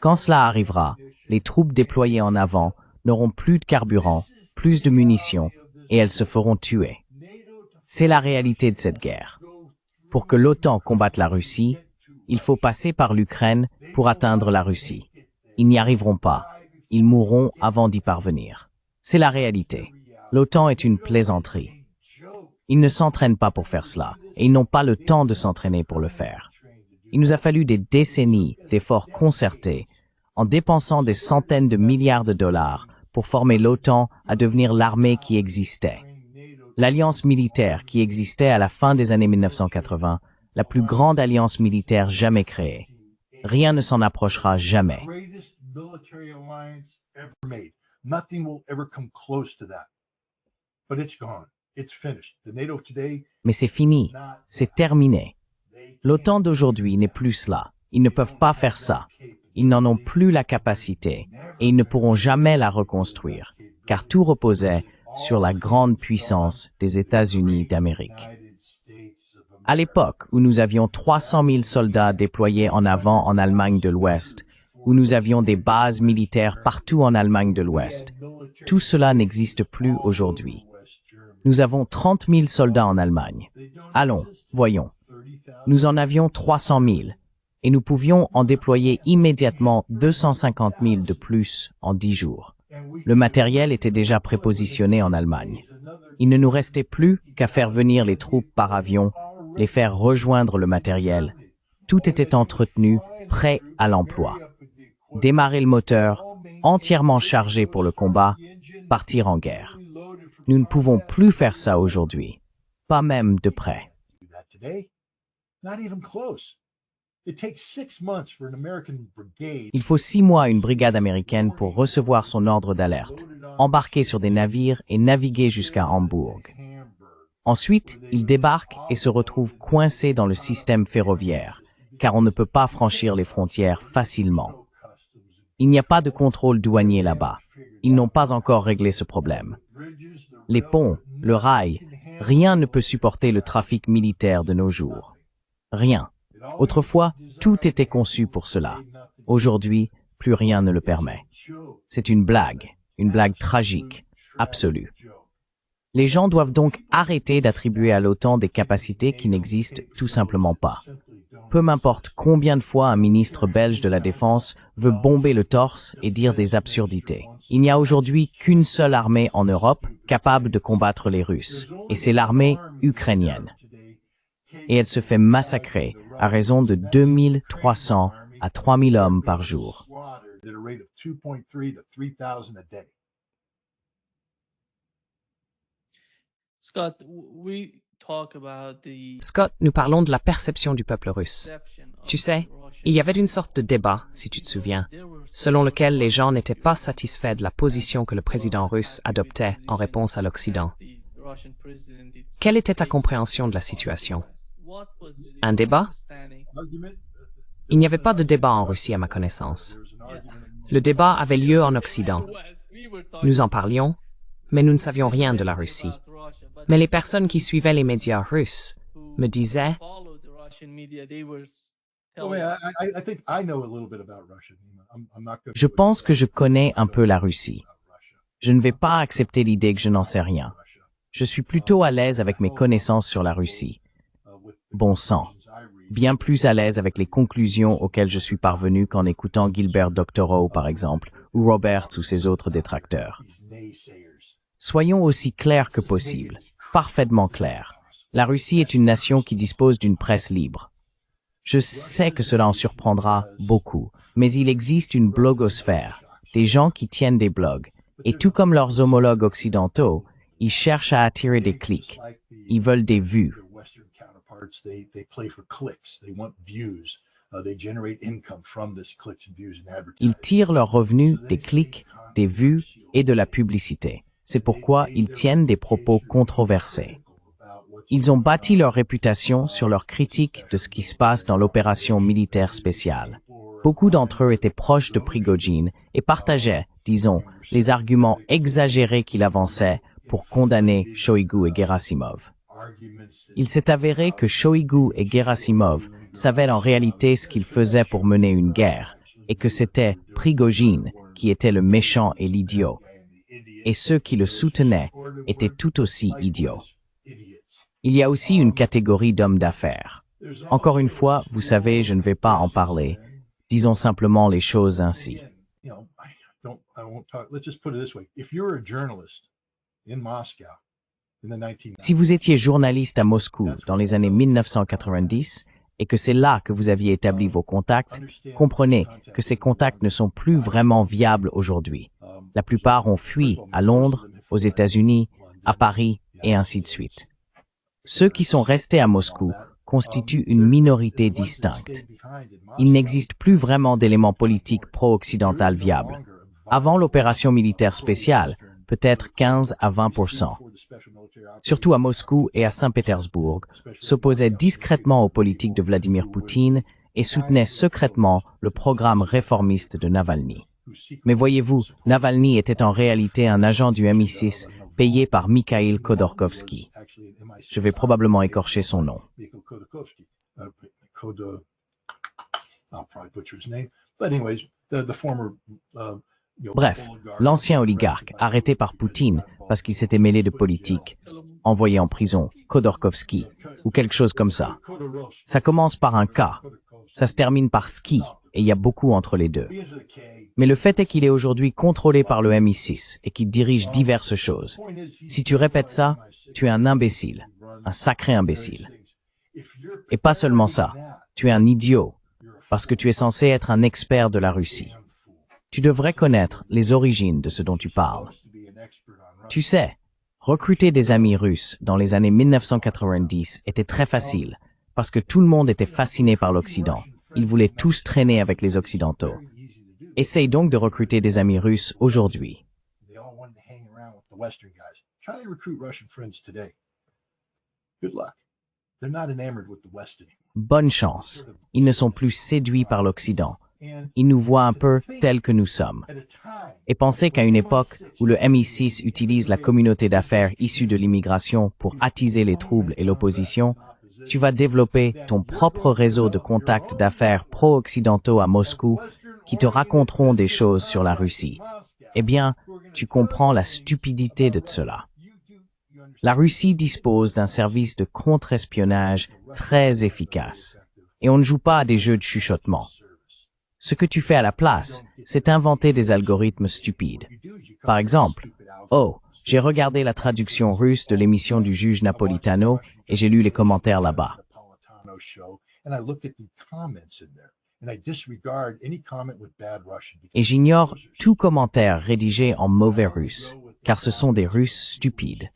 Quand cela arrivera, les troupes déployées en avant n'auront plus de carburant, plus de munitions, et elles se feront tuer. C'est la réalité de cette guerre. Pour que l'OTAN combatte la Russie, il faut passer par l'Ukraine pour atteindre la Russie. Ils n'y arriveront pas. Ils mourront avant d'y parvenir. C'est la réalité. L'OTAN est une plaisanterie. Ils ne s'entraînent pas pour faire cela, et ils n'ont pas le temps de s'entraîner pour le faire. Il nous a fallu des décennies d'efforts concertés, en dépensant des centaines de milliards de dollars pour former l'OTAN à devenir l'armée qui existait. L'alliance militaire qui existait à la fin des années 1980, la plus grande alliance militaire jamais créée. Rien ne s'en approchera jamais. Mais c'est fini, c'est terminé. L'OTAN d'aujourd'hui n'est plus cela. Ils ne peuvent pas faire ça. Ils n'en ont plus la capacité et ils ne pourront jamais la reconstruire, car tout reposait sur la grande puissance des États-Unis d'Amérique. À l'époque où nous avions 300 000 soldats déployés en avant en Allemagne de l'Ouest, où nous avions des bases militaires partout en Allemagne de l'Ouest, tout cela n'existe plus aujourd'hui. Nous avons 30 000 soldats en Allemagne. Allons, voyons. Nous en avions 300 000, et nous pouvions en déployer immédiatement 250 000 de plus en 10 jours. Le matériel était déjà prépositionné en Allemagne. Il ne nous restait plus qu'à faire venir les troupes par avion, les faire rejoindre le matériel. Tout était entretenu, prêt à l'emploi. Démarrer le moteur, entièrement chargé pour le combat, partir en guerre. Nous ne pouvons plus faire ça aujourd'hui, pas même de près. Il faut 6 mois à une brigade américaine pour recevoir son ordre d'alerte, embarquer sur des navires et naviguer jusqu'à Hambourg. Ensuite, ils débarquent et se retrouvent coincés dans le système ferroviaire, car on ne peut pas franchir les frontières facilement. Il n'y a pas de contrôle douanier là-bas. Ils n'ont pas encore réglé ce problème. Les ponts, le rail, rien ne peut supporter le trafic militaire de nos jours. Rien. Autrefois, tout était conçu pour cela. Aujourd'hui, plus rien ne le permet. C'est une blague tragique, absolue. Les gens doivent donc arrêter d'attribuer à l'OTAN des capacités qui n'existent tout simplement pas. Peu m'importe combien de fois un ministre belge de la Défense veut bomber le torse et dire des absurdités. Il n'y a aujourd'hui qu'une seule armée en Europe capable de combattre les Russes, et c'est l'armée ukrainienne. Et elle se fait massacrer à raison de 2300 à 3000 hommes par jour. Scott, nous parlons de la perception du peuple russe. Tu sais, il y avait une sorte de débat, si tu te souviens, selon lequel les gens n'étaient pas satisfaits de la position que le président russe adoptait en réponse à l'Occident. Quelle était ta compréhension de la situation? Un débat? Il n'y avait pas de débat en Russie à ma connaissance. Le débat avait lieu en Occident. Nous en parlions, mais nous ne savions rien de la Russie. Mais les personnes qui suivaient les médias russes me disaient Je pense que je connais un peu la Russie. Je ne vais pas accepter l'idée que je n'en sais rien. Je suis plutôt à l'aise avec mes connaissances sur la Russie. Bon sang. Bien plus à l'aise avec les conclusions auxquelles je suis parvenu qu'en écoutant Gilbert Doctorow, par exemple, ou Roberts ou ses autres détracteurs. Soyons aussi clairs que possible, parfaitement clairs. La Russie est une nation qui dispose d'une presse libre. Je sais que cela en surprendra beaucoup, mais il existe une blogosphère, des gens qui tiennent des blogs, et tout comme leurs homologues occidentaux, ils cherchent à attirer des clics. Ils veulent des vues. Ils tirent leurs revenus des clics, des vues et de la publicité. C'est pourquoi ils tiennent des propos controversés. Ils ont bâti leur réputation sur leur critique de ce qui se passe dans l'opération militaire spéciale. Beaucoup d'entre eux étaient proches de Prigojine et partageaient, disons, les arguments exagérés qu'il avançait pour condamner Shoigu et Gerasimov. Il s'est avéré que Shoigu et Gerasimov savaient en réalité ce qu'ils faisaient pour mener une guerre, et que c'était Prigojine qui était le méchant et l'idiot. Et ceux qui le soutenaient étaient tout aussi idiots. Il y a aussi une catégorie d'hommes d'affaires. Encore une fois, vous savez, je ne vais pas en parler. Disons simplement les choses ainsi. Si vous étiez journaliste à Moscou dans les années 1990 et que c'est là que vous aviez établi vos contacts, comprenez que ces contacts ne sont plus vraiment viables aujourd'hui. La plupart ont fui à Londres, aux États-Unis, à Paris et ainsi de suite. Ceux qui sont restés à Moscou constituent une minorité distincte. Il n'existe plus vraiment d'éléments politiques pro-occidental viables. Avant l'opération militaire spéciale, peut-être 15 à 20%. Surtout à Moscou et à Saint-Pétersbourg, s'opposaient discrètement aux politiques de Vladimir Poutine et soutenaient secrètement le programme réformiste de Navalny. Mais voyez-vous, Navalny était en réalité un agent du MI6 payé par Mikhail Khodorkovsky. Je vais probablement écorcher son nom. Bref, l'ancien oligarque arrêté par Poutine parce qu'il s'était mêlé de politique, envoyé en prison, Khodorkovsky, ou quelque chose comme ça. Ça commence par un K, ça se termine par ski, et il y a beaucoup entre les deux. Mais le fait est qu'il est aujourd'hui contrôlé par le MI6 et qu'il dirige diverses choses. Si tu répètes ça, tu es un imbécile, un sacré imbécile. Et pas seulement ça, tu es un idiot, parce que tu es censé être un expert de la Russie. Tu devrais connaître les origines de ce dont tu parles. Tu sais, recruter des amis russes dans les années 1990 était très facile, parce que tout le monde était fasciné par l'Occident. Ils voulaient tous traîner avec les Occidentaux. Essaye donc de recruter des amis russes aujourd'hui. Bonne chance. Ils ne sont plus séduits par l'Occident. Ils nous voient un peu tels que nous sommes. Et pensez qu'à une époque où le MI6 utilise la communauté d'affaires issue de l'immigration pour attiser les troubles et l'opposition, tu vas développer ton propre réseau de contacts d'affaires pro-occidentaux à Moscou qui te raconteront des choses sur la Russie. Eh bien, tu comprends la stupidité de cela. La Russie dispose d'un service de contre-espionnage très efficace. Et on ne joue pas à des jeux de chuchotement. Ce que tu fais à la place, c'est inventer des algorithmes stupides. Par exemple, oh, j'ai regardé la traduction russe de l'émission du juge Napolitano et j'ai lu les commentaires là-bas. Et j'ignore tout commentaire rédigé en mauvais russe, car ce sont des Russes stupides.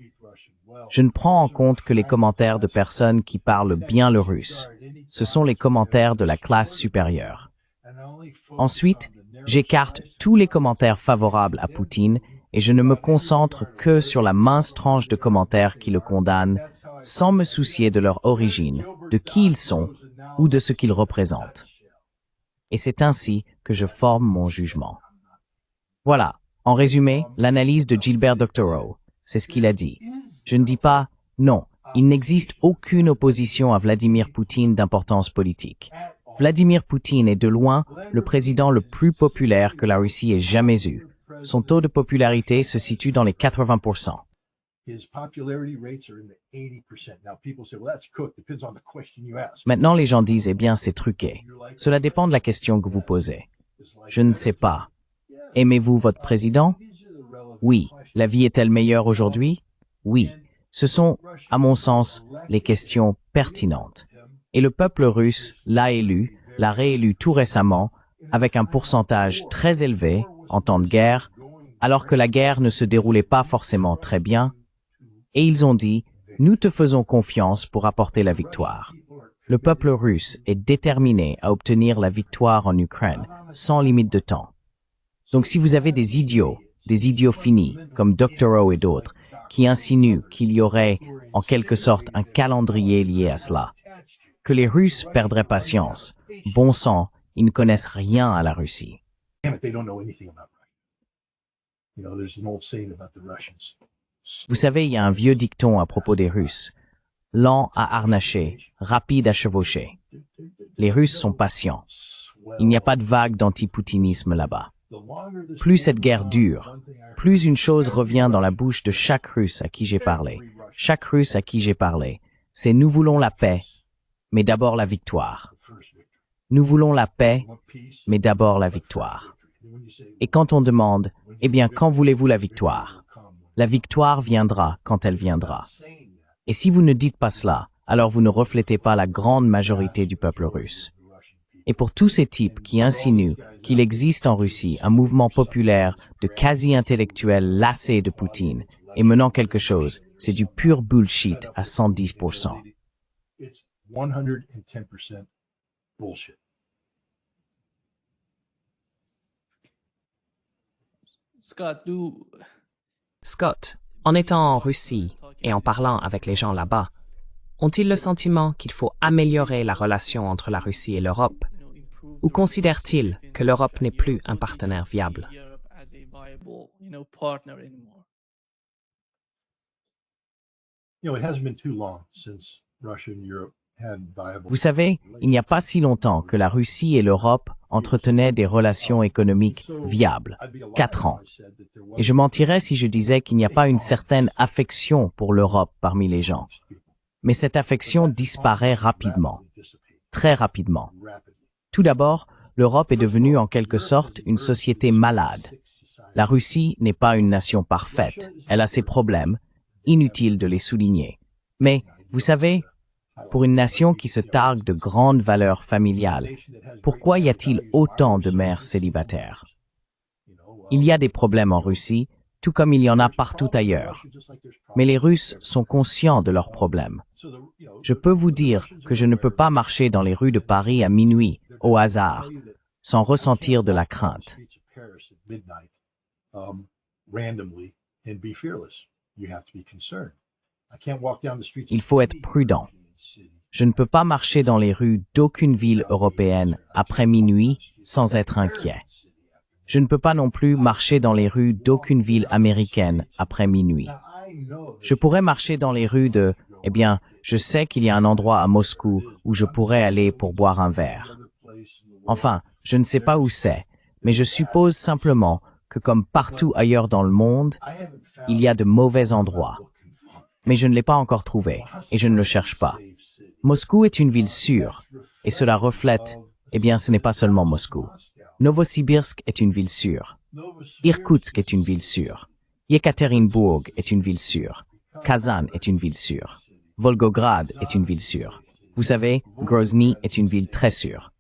Je ne prends en compte que les commentaires de personnes qui parlent bien le russe. Ce sont les commentaires de la classe supérieure. Ensuite, j'écarte tous les commentaires favorables à Poutine et je ne me concentre que sur la mince tranche de commentaires qui le condamnent, sans me soucier de leur origine, de qui ils sont ou de ce qu'ils représentent. Et c'est ainsi que je forme mon jugement. Voilà, en résumé, l'analyse de Gilbert Doctorow. C'est ce qu'il a dit. Je ne dis pas « non ». Il n'existe aucune opposition à Vladimir Poutine d'importance politique. Vladimir Poutine est de loin le président le plus populaire que la Russie ait jamais eu. Son taux de popularité se situe dans les 80%. Maintenant, les gens disent « eh bien, c'est truqué ». Cela dépend de la question que vous posez. Je ne sais pas. Aimez-vous votre président? Oui. La vie est-elle meilleure aujourd'hui? Oui. Ce sont, à mon sens, les questions pertinentes. Et le peuple russe l'a élu, l'a réélu tout récemment, avec un pourcentage très élevé en temps de guerre, alors que la guerre ne se déroulait pas forcément très bien. Et ils ont dit, nous te faisons confiance pour apporter la victoire. Le peuple russe est déterminé à obtenir la victoire en Ukraine, sans limite de temps. Donc si vous avez des idiots finis, comme Doctorow et d'autres, qui insinue qu'il y aurait, en quelque sorte, un calendrier lié à cela. Que les Russes perdraient patience. Bon sang, ils ne connaissent rien à la Russie. Vous savez, il y a un vieux dicton à propos des Russes. Lent à harnacher, rapide à chevaucher. Les Russes sont patients. Il n'y a pas de vague d'antipoutinisme là-bas. Plus cette guerre dure, plus une chose revient dans la bouche de chaque Russe à qui j'ai parlé. Chaque Russe à qui j'ai parlé, c'est nous voulons la paix, mais d'abord la victoire. Nous voulons la paix, mais d'abord la victoire. Et quand on demande, eh bien, quand voulez-vous la victoire? La victoire viendra quand elle viendra. Et si vous ne dites pas cela, alors vous ne reflétez pas la grande majorité du peuple russe. Et pour tous ces types qui insinuent qu'il existe en Russie un mouvement populaire de quasi-intellectuels lassés de Poutine et menant quelque chose, c'est du pur bullshit à 110%. Scott, en étant en Russie et en parlant avec les gens là-bas, ont-ils le sentiment qu'il faut améliorer la relation entre la Russie et l'Europe? Ou considèrent-ils que l'Europe n'est plus un partenaire viable? Vous savez, il n'y a pas si longtemps que la Russie et l'Europe entretenaient des relations économiques viables. 4 ans. Et je mentirais si je disais qu'il n'y a pas une certaine affection pour l'Europe parmi les gens. Mais cette affection disparaît rapidement. Très rapidement. Tout d'abord, l'Europe est devenue en quelque sorte une société malade. La Russie n'est pas une nation parfaite. Elle a ses problèmes. Inutile de les souligner. Mais, vous savez, pour une nation qui se targue de grandes valeurs familiales, pourquoi y a-t-il autant de mères célibataires? Il y a des problèmes en Russie, tout comme il y en a partout ailleurs. Mais les Russes sont conscients de leurs problèmes. Je peux vous dire que je ne peux pas marcher dans les rues de Paris à minuit, au hasard, sans ressentir de la crainte. Il faut être prudent. Je ne peux pas marcher dans les rues d'aucune ville européenne après minuit sans être inquiet. Je ne peux pas non plus marcher dans les rues d'aucune ville américaine après minuit. Je pourrais marcher dans les rues de, eh bien, je sais qu'il y a un endroit à Moscou où je pourrais aller pour boire un verre. Enfin, je ne sais pas où c'est, mais je suppose simplement que comme partout ailleurs dans le monde, il y a de mauvais endroits. Mais je ne l'ai pas encore trouvé, et je ne le cherche pas. Moscou est une ville sûre, et cela reflète, eh bien, ce n'est pas seulement Moscou. Novosibirsk est une ville sûre. Irkoutsk est une ville sûre. Yekaterinbourg est une ville sûre. Kazan est une ville sûre. Volgograd est une ville sûre. Vous savez, Grozny est une ville très sûre.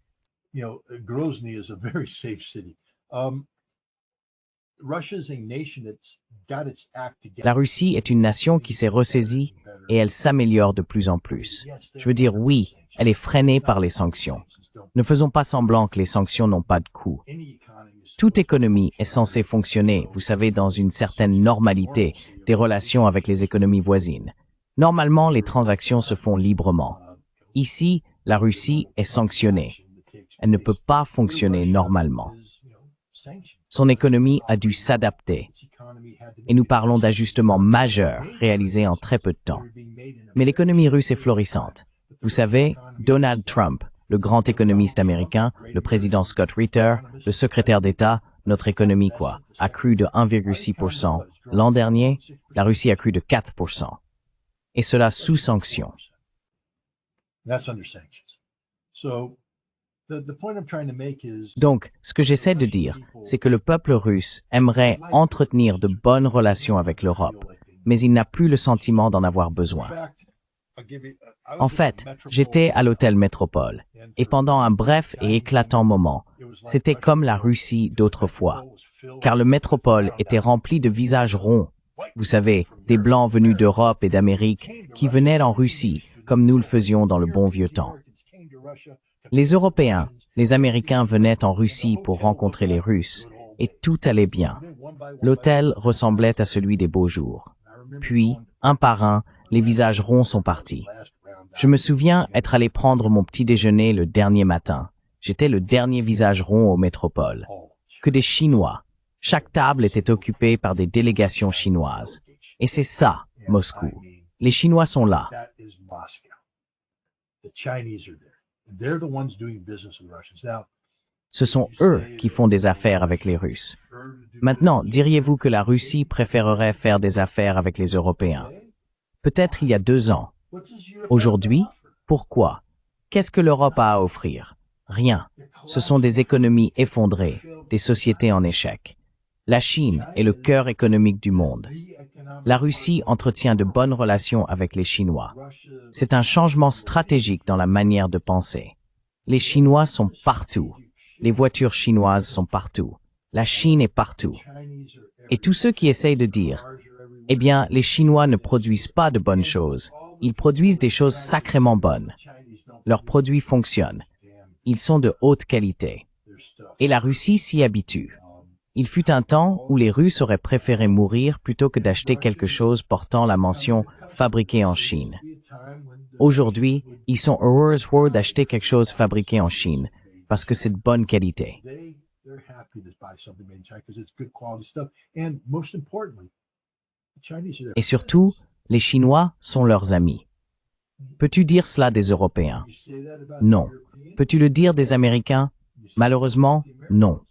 La Russie est une nation qui s'est ressaisie et elle s'améliore de plus en plus. Je veux dire, oui, elle est freinée par les sanctions. Ne faisons pas semblant que les sanctions n'ont pas de coût. Toute économie est censée fonctionner, vous savez, dans une certaine normalité des relations avec les économies voisines. Normalement, les transactions se font librement. Ici, la Russie est sanctionnée. Elle ne peut pas fonctionner normalement. Son économie a dû s'adapter. Et nous parlons d'ajustements majeurs réalisés en très peu de temps. Mais l'économie russe est florissante. Vous savez, Donald Trump, le grand économiste américain, le président Scott Ritter, le secrétaire d'État, notre économie a cru de 1,6%. L'an dernier, la Russie a cru de 4%. Et cela sous sanctions. Donc, ce que j'essaie de dire, c'est que le peuple russe aimerait entretenir de bonnes relations avec l'Europe, mais il n'a plus le sentiment d'en avoir besoin. En fait, j'étais à l'hôtel Métropole, et pendant un bref et éclatant moment, c'était comme la Russie d'autrefois, car le Métropole était rempli de visages ronds. Vous savez, des Blancs venus d'Europe et d'Amérique qui venaient en Russie, comme nous le faisions dans le bon vieux temps. Les Européens, les Américains venaient en Russie pour rencontrer les Russes, et tout allait bien. L'hôtel ressemblait à celui des beaux jours. Puis, un par un, les visages ronds sont partis. Je me souviens être allé prendre mon petit déjeuner le dernier matin. J'étais le dernier visage rond au Métropole. Que des Chinois. Chaque table était occupée par des délégations chinoises. Et c'est ça, Moscou. Les Chinois sont là. Ce sont eux qui font des affaires avec les Russes. Maintenant, diriez-vous que la Russie préférerait faire des affaires avec les Européens? Peut-être il y a 2 ans. Aujourd'hui, pourquoi? Qu'est-ce que l'Europe a à offrir? Rien. Ce sont des économies effondrées, des sociétés en échec. La Chine est le cœur économique du monde. La Russie entretient de bonnes relations avec les Chinois. C'est un changement stratégique dans la manière de penser. Les Chinois sont partout. Les voitures chinoises sont partout. La Chine est partout. Et tous ceux qui essayent de dire, eh bien, les Chinois ne produisent pas de bonnes choses. Ils produisent des choses sacrément bonnes. Leurs produits fonctionnent. Ils sont de haute qualité. Et la Russie s'y habitue. Il fut un temps où les Russes auraient préféré mourir plutôt que d'acheter quelque chose portant la mention « fabriqué en Chine ». Aujourd'hui, ils sont heureux d'acheter quelque chose fabriqué en Chine parce que c'est de bonne qualité. Et surtout, les Chinois sont leurs amis. Peux-tu dire cela des Européens? Non. Peux-tu le dire des Américains? Malheureusement, non.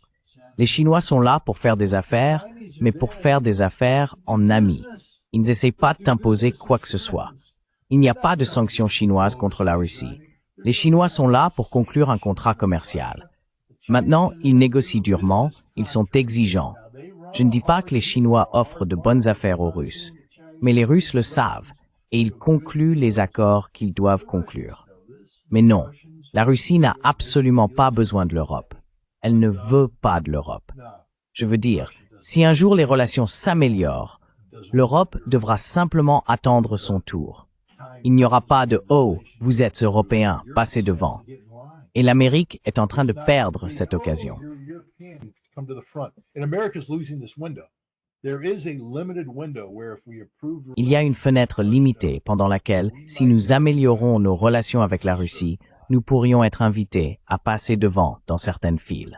Les Chinois sont là pour faire des affaires, mais pour faire des affaires en amis. Ils n'essayent pas de t'imposer quoi que ce soit. Il n'y a pas de sanctions chinoises contre la Russie. Les Chinois sont là pour conclure un contrat commercial. Maintenant, ils négocient durement, ils sont exigeants. Je ne dis pas que les Chinois offrent de bonnes affaires aux Russes, mais les Russes le savent et ils concluent les accords qu'ils doivent conclure. Mais non, la Russie n'a absolument pas besoin de l'Europe. Elle ne veut pas de l'Europe. Je veux dire, si un jour les relations s'améliorent, l'Europe devra simplement attendre son tour. Il n'y aura pas de « Oh, vous êtes Européens, passez devant ». Et l'Amérique est en train de perdre cette occasion. Il y a une fenêtre limitée pendant laquelle, si nous améliorons nos relations avec la Russie, nous pourrions être invités à passer devant dans certaines files.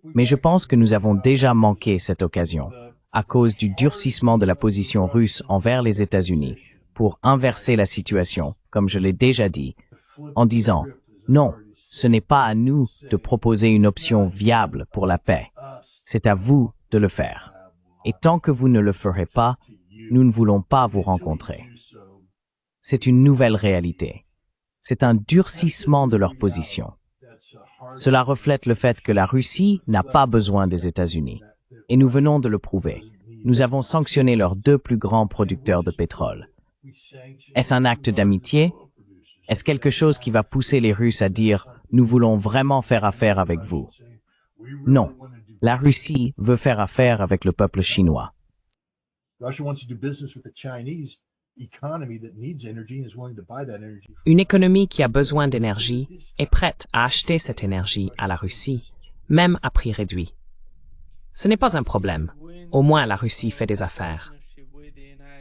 Mais je pense que nous avons déjà manqué cette occasion, à cause du durcissement de la position russe envers les États-Unis, pour inverser la situation, comme je l'ai déjà dit, en disant « Non, ce n'est pas à nous de proposer une option viable pour la paix. C'est à vous de le faire. Et tant que vous ne le ferez pas, nous ne voulons pas vous rencontrer. » C'est une nouvelle réalité. C'est un durcissement de leur position. Cela reflète le fait que la Russie n'a pas besoin des États-Unis. Et nous venons de le prouver. Nous avons sanctionné leurs 2 plus grands producteurs de pétrole. Est-ce un acte d'amitié? Est-ce quelque chose qui va pousser les Russes à dire « Nous voulons vraiment faire affaire avec vous » ? Non. La Russie veut faire affaire avec le peuple chinois. Une économie qui a besoin d'énergie est prête à acheter cette énergie à la Russie, même à prix réduit. Ce n'est pas un problème. Au moins la Russie fait des affaires.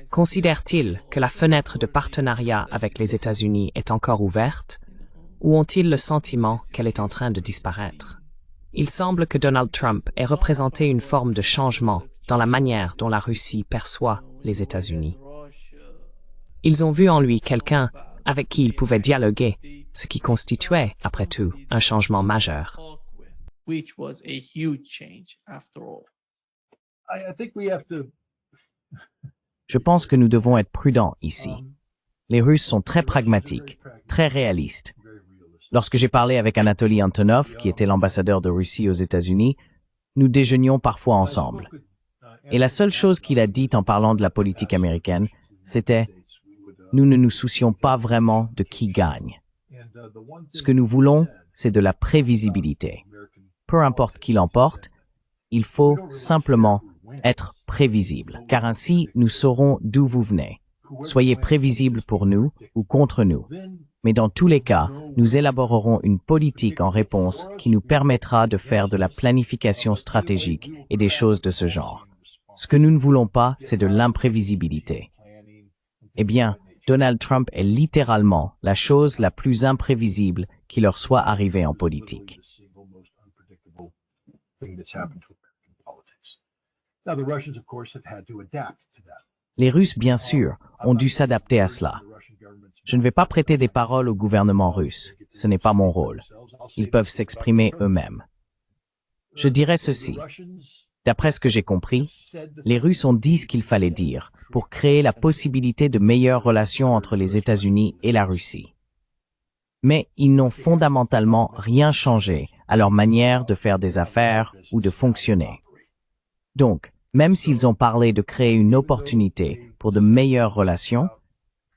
Considère-t-il que la fenêtre de partenariat avec les États-Unis est encore ouverte? ou ont-ils le sentiment qu'elle est en train de disparaître? Il semble que Donald Trump ait représenté une forme de changement dans la manière dont la Russie perçoit les États-Unis. Ils ont vu en lui quelqu'un avec qui ils pouvaient dialoguer, ce qui constituait, après tout, un changement majeur. Which was a huge change after all. I think we have to. Je pense que nous devons être prudents ici. Les Russes sont très pragmatiques, très réalistes. Lorsque j'ai parlé avec Anatoly Antonov, qui était l'ambassadeur de Russie aux États-Unis, nous déjeunions parfois ensemble. Et la seule chose qu'il a dite en parlant de la politique américaine, c'était « Nous ne nous soucions pas vraiment de qui gagne. Ce que nous voulons, c'est de la prévisibilité. Peu importe qui l'emporte, il faut simplement être prévisible, car ainsi nous saurons d'où vous venez. Soyez prévisible pour nous ou contre nous. Mais dans tous les cas, nous élaborerons une politique en réponse qui nous permettra de faire de la planification stratégique et des choses de ce genre. Ce que nous ne voulons pas, c'est de l'imprévisibilité. Eh bien, Donald Trump est littéralement la chose la plus imprévisible qui leur soit arrivée en politique. Les Russes, bien sûr, ont dû s'adapter à cela. Je ne vais pas prêter des paroles au gouvernement russe. Ce n'est pas mon rôle. Ils peuvent s'exprimer eux-mêmes. Je dirais ceci. D'après ce que j'ai compris, les Russes ont dit ce qu'il fallait dire pour créer la possibilité de meilleures relations entre les États-Unis et la Russie. Mais ils n'ont fondamentalement rien changé à leur manière de faire des affaires ou de fonctionner. Donc, même s'ils ont parlé de créer une opportunité pour de meilleures relations,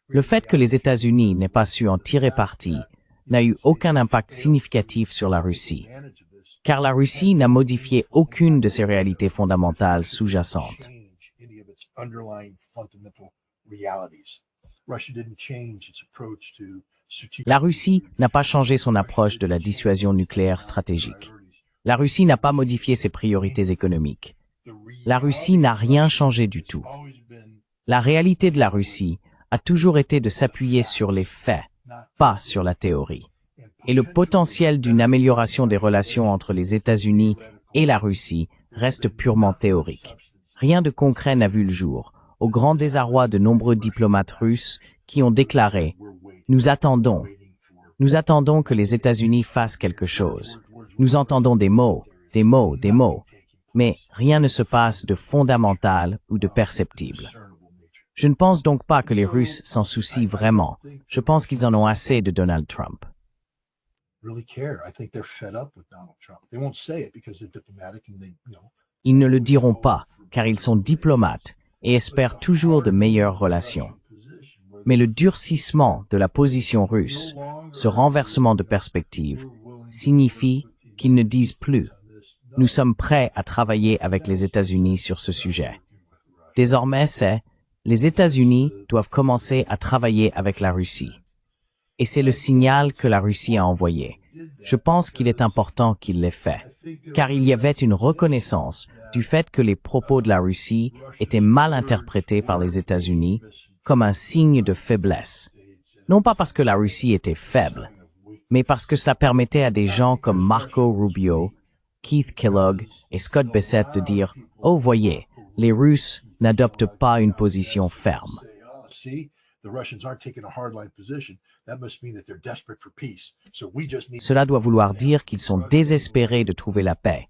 le fait que les États-Unis n'aient pas su en tirer parti n'a eu aucun impact significatif sur la Russie, car la Russie n'a modifié aucune de ses réalités fondamentales sous-jacentes. La Russie n'a pas changé son approche de la dissuasion nucléaire stratégique. La Russie n'a pas modifié ses priorités économiques. La Russie n'a rien changé du tout. La réalité de la Russie a toujours été de s'appuyer sur les faits, pas sur la théorie. Et le potentiel d'une amélioration des relations entre les États-Unis et la Russie reste purement théorique. Rien de concret n'a vu le jour, au grand désarroi de nombreux diplomates russes qui ont déclaré « Nous attendons que les États-Unis fassent quelque chose. Nous entendons des mots, mais rien ne se passe de fondamental ou de perceptible. » Je ne pense donc pas que les Russes s'en soucient vraiment. Je pense qu'ils en ont assez de Donald Trump. Ils ne le diront pas, car ils sont diplomates et espèrent toujours de meilleures relations. Mais le durcissement de la position russe, ce renversement de perspective, signifie qu'ils ne disent plus « Nous sommes prêts à travailler avec les États-Unis sur ce sujet ». Désormais, c'est « Les États-Unis doivent commencer à travailler avec la Russie ». Et c'est le signal que la Russie a envoyé. Je pense qu'il est important qu'il l'ait fait, car il y avait une reconnaissance du fait que les propos de la Russie étaient mal interprétés par les États-Unis comme un signe de faiblesse. Non pas parce que la Russie était faible, mais parce que cela permettait à des gens comme Marco Rubio, Keith Kellogg et Scott Bessent de dire « Oh, voyez, les Russes n'adoptent pas une position ferme. » Cela doit vouloir dire qu'ils sont désespérés de trouver la paix.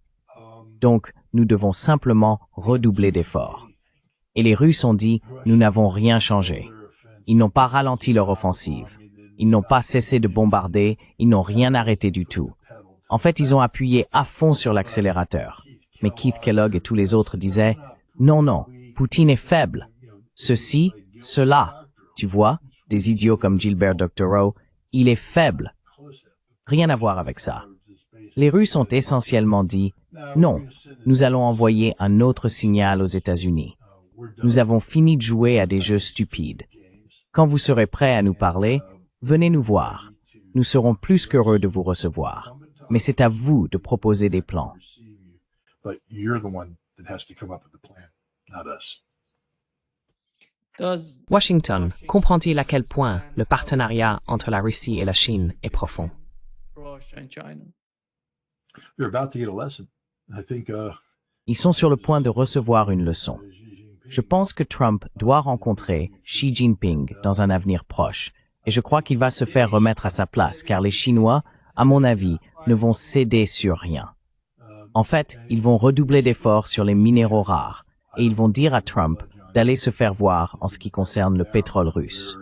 Donc, nous devons simplement redoubler d'efforts. Et les Russes ont dit, nous n'avons rien changé. Ils n'ont pas ralenti leur offensive. Ils n'ont pas cessé de bombarder, ils n'ont rien arrêté du tout. En fait, ils ont appuyé à fond sur l'accélérateur. Mais Keith Kellogg et tous les autres disaient, non, Poutine est faible. Ceci, cela, tu vois, des idiots comme Gilbert Doctorow, il est faible. Rien à voir avec ça. Les Russes ont essentiellement dit, non, nous allons envoyer un autre signal aux États-Unis. Nous avons fini de jouer à des jeux stupides. Quand vous serez prêts à nous parler, venez nous voir. Nous serons plus qu'heureux de vous recevoir. Mais c'est à vous de proposer des plans. Washington comprend-il à quel point le partenariat entre la Russie et la Chine est profond? Russia and China. They're about to get a lesson. I think, Ils sont sur le point de recevoir une leçon. Je pense que Trump doit rencontrer Xi Jinping dans un avenir proche, et je crois qu'il va se faire remettre à sa place, car les Chinois, à mon avis, ne vont céder sur rien. En fait, ils vont redoubler d'efforts sur les minéraux rares, et ils vont dire à Trump d'aller se faire voir en ce qui concerne le pétrole russe.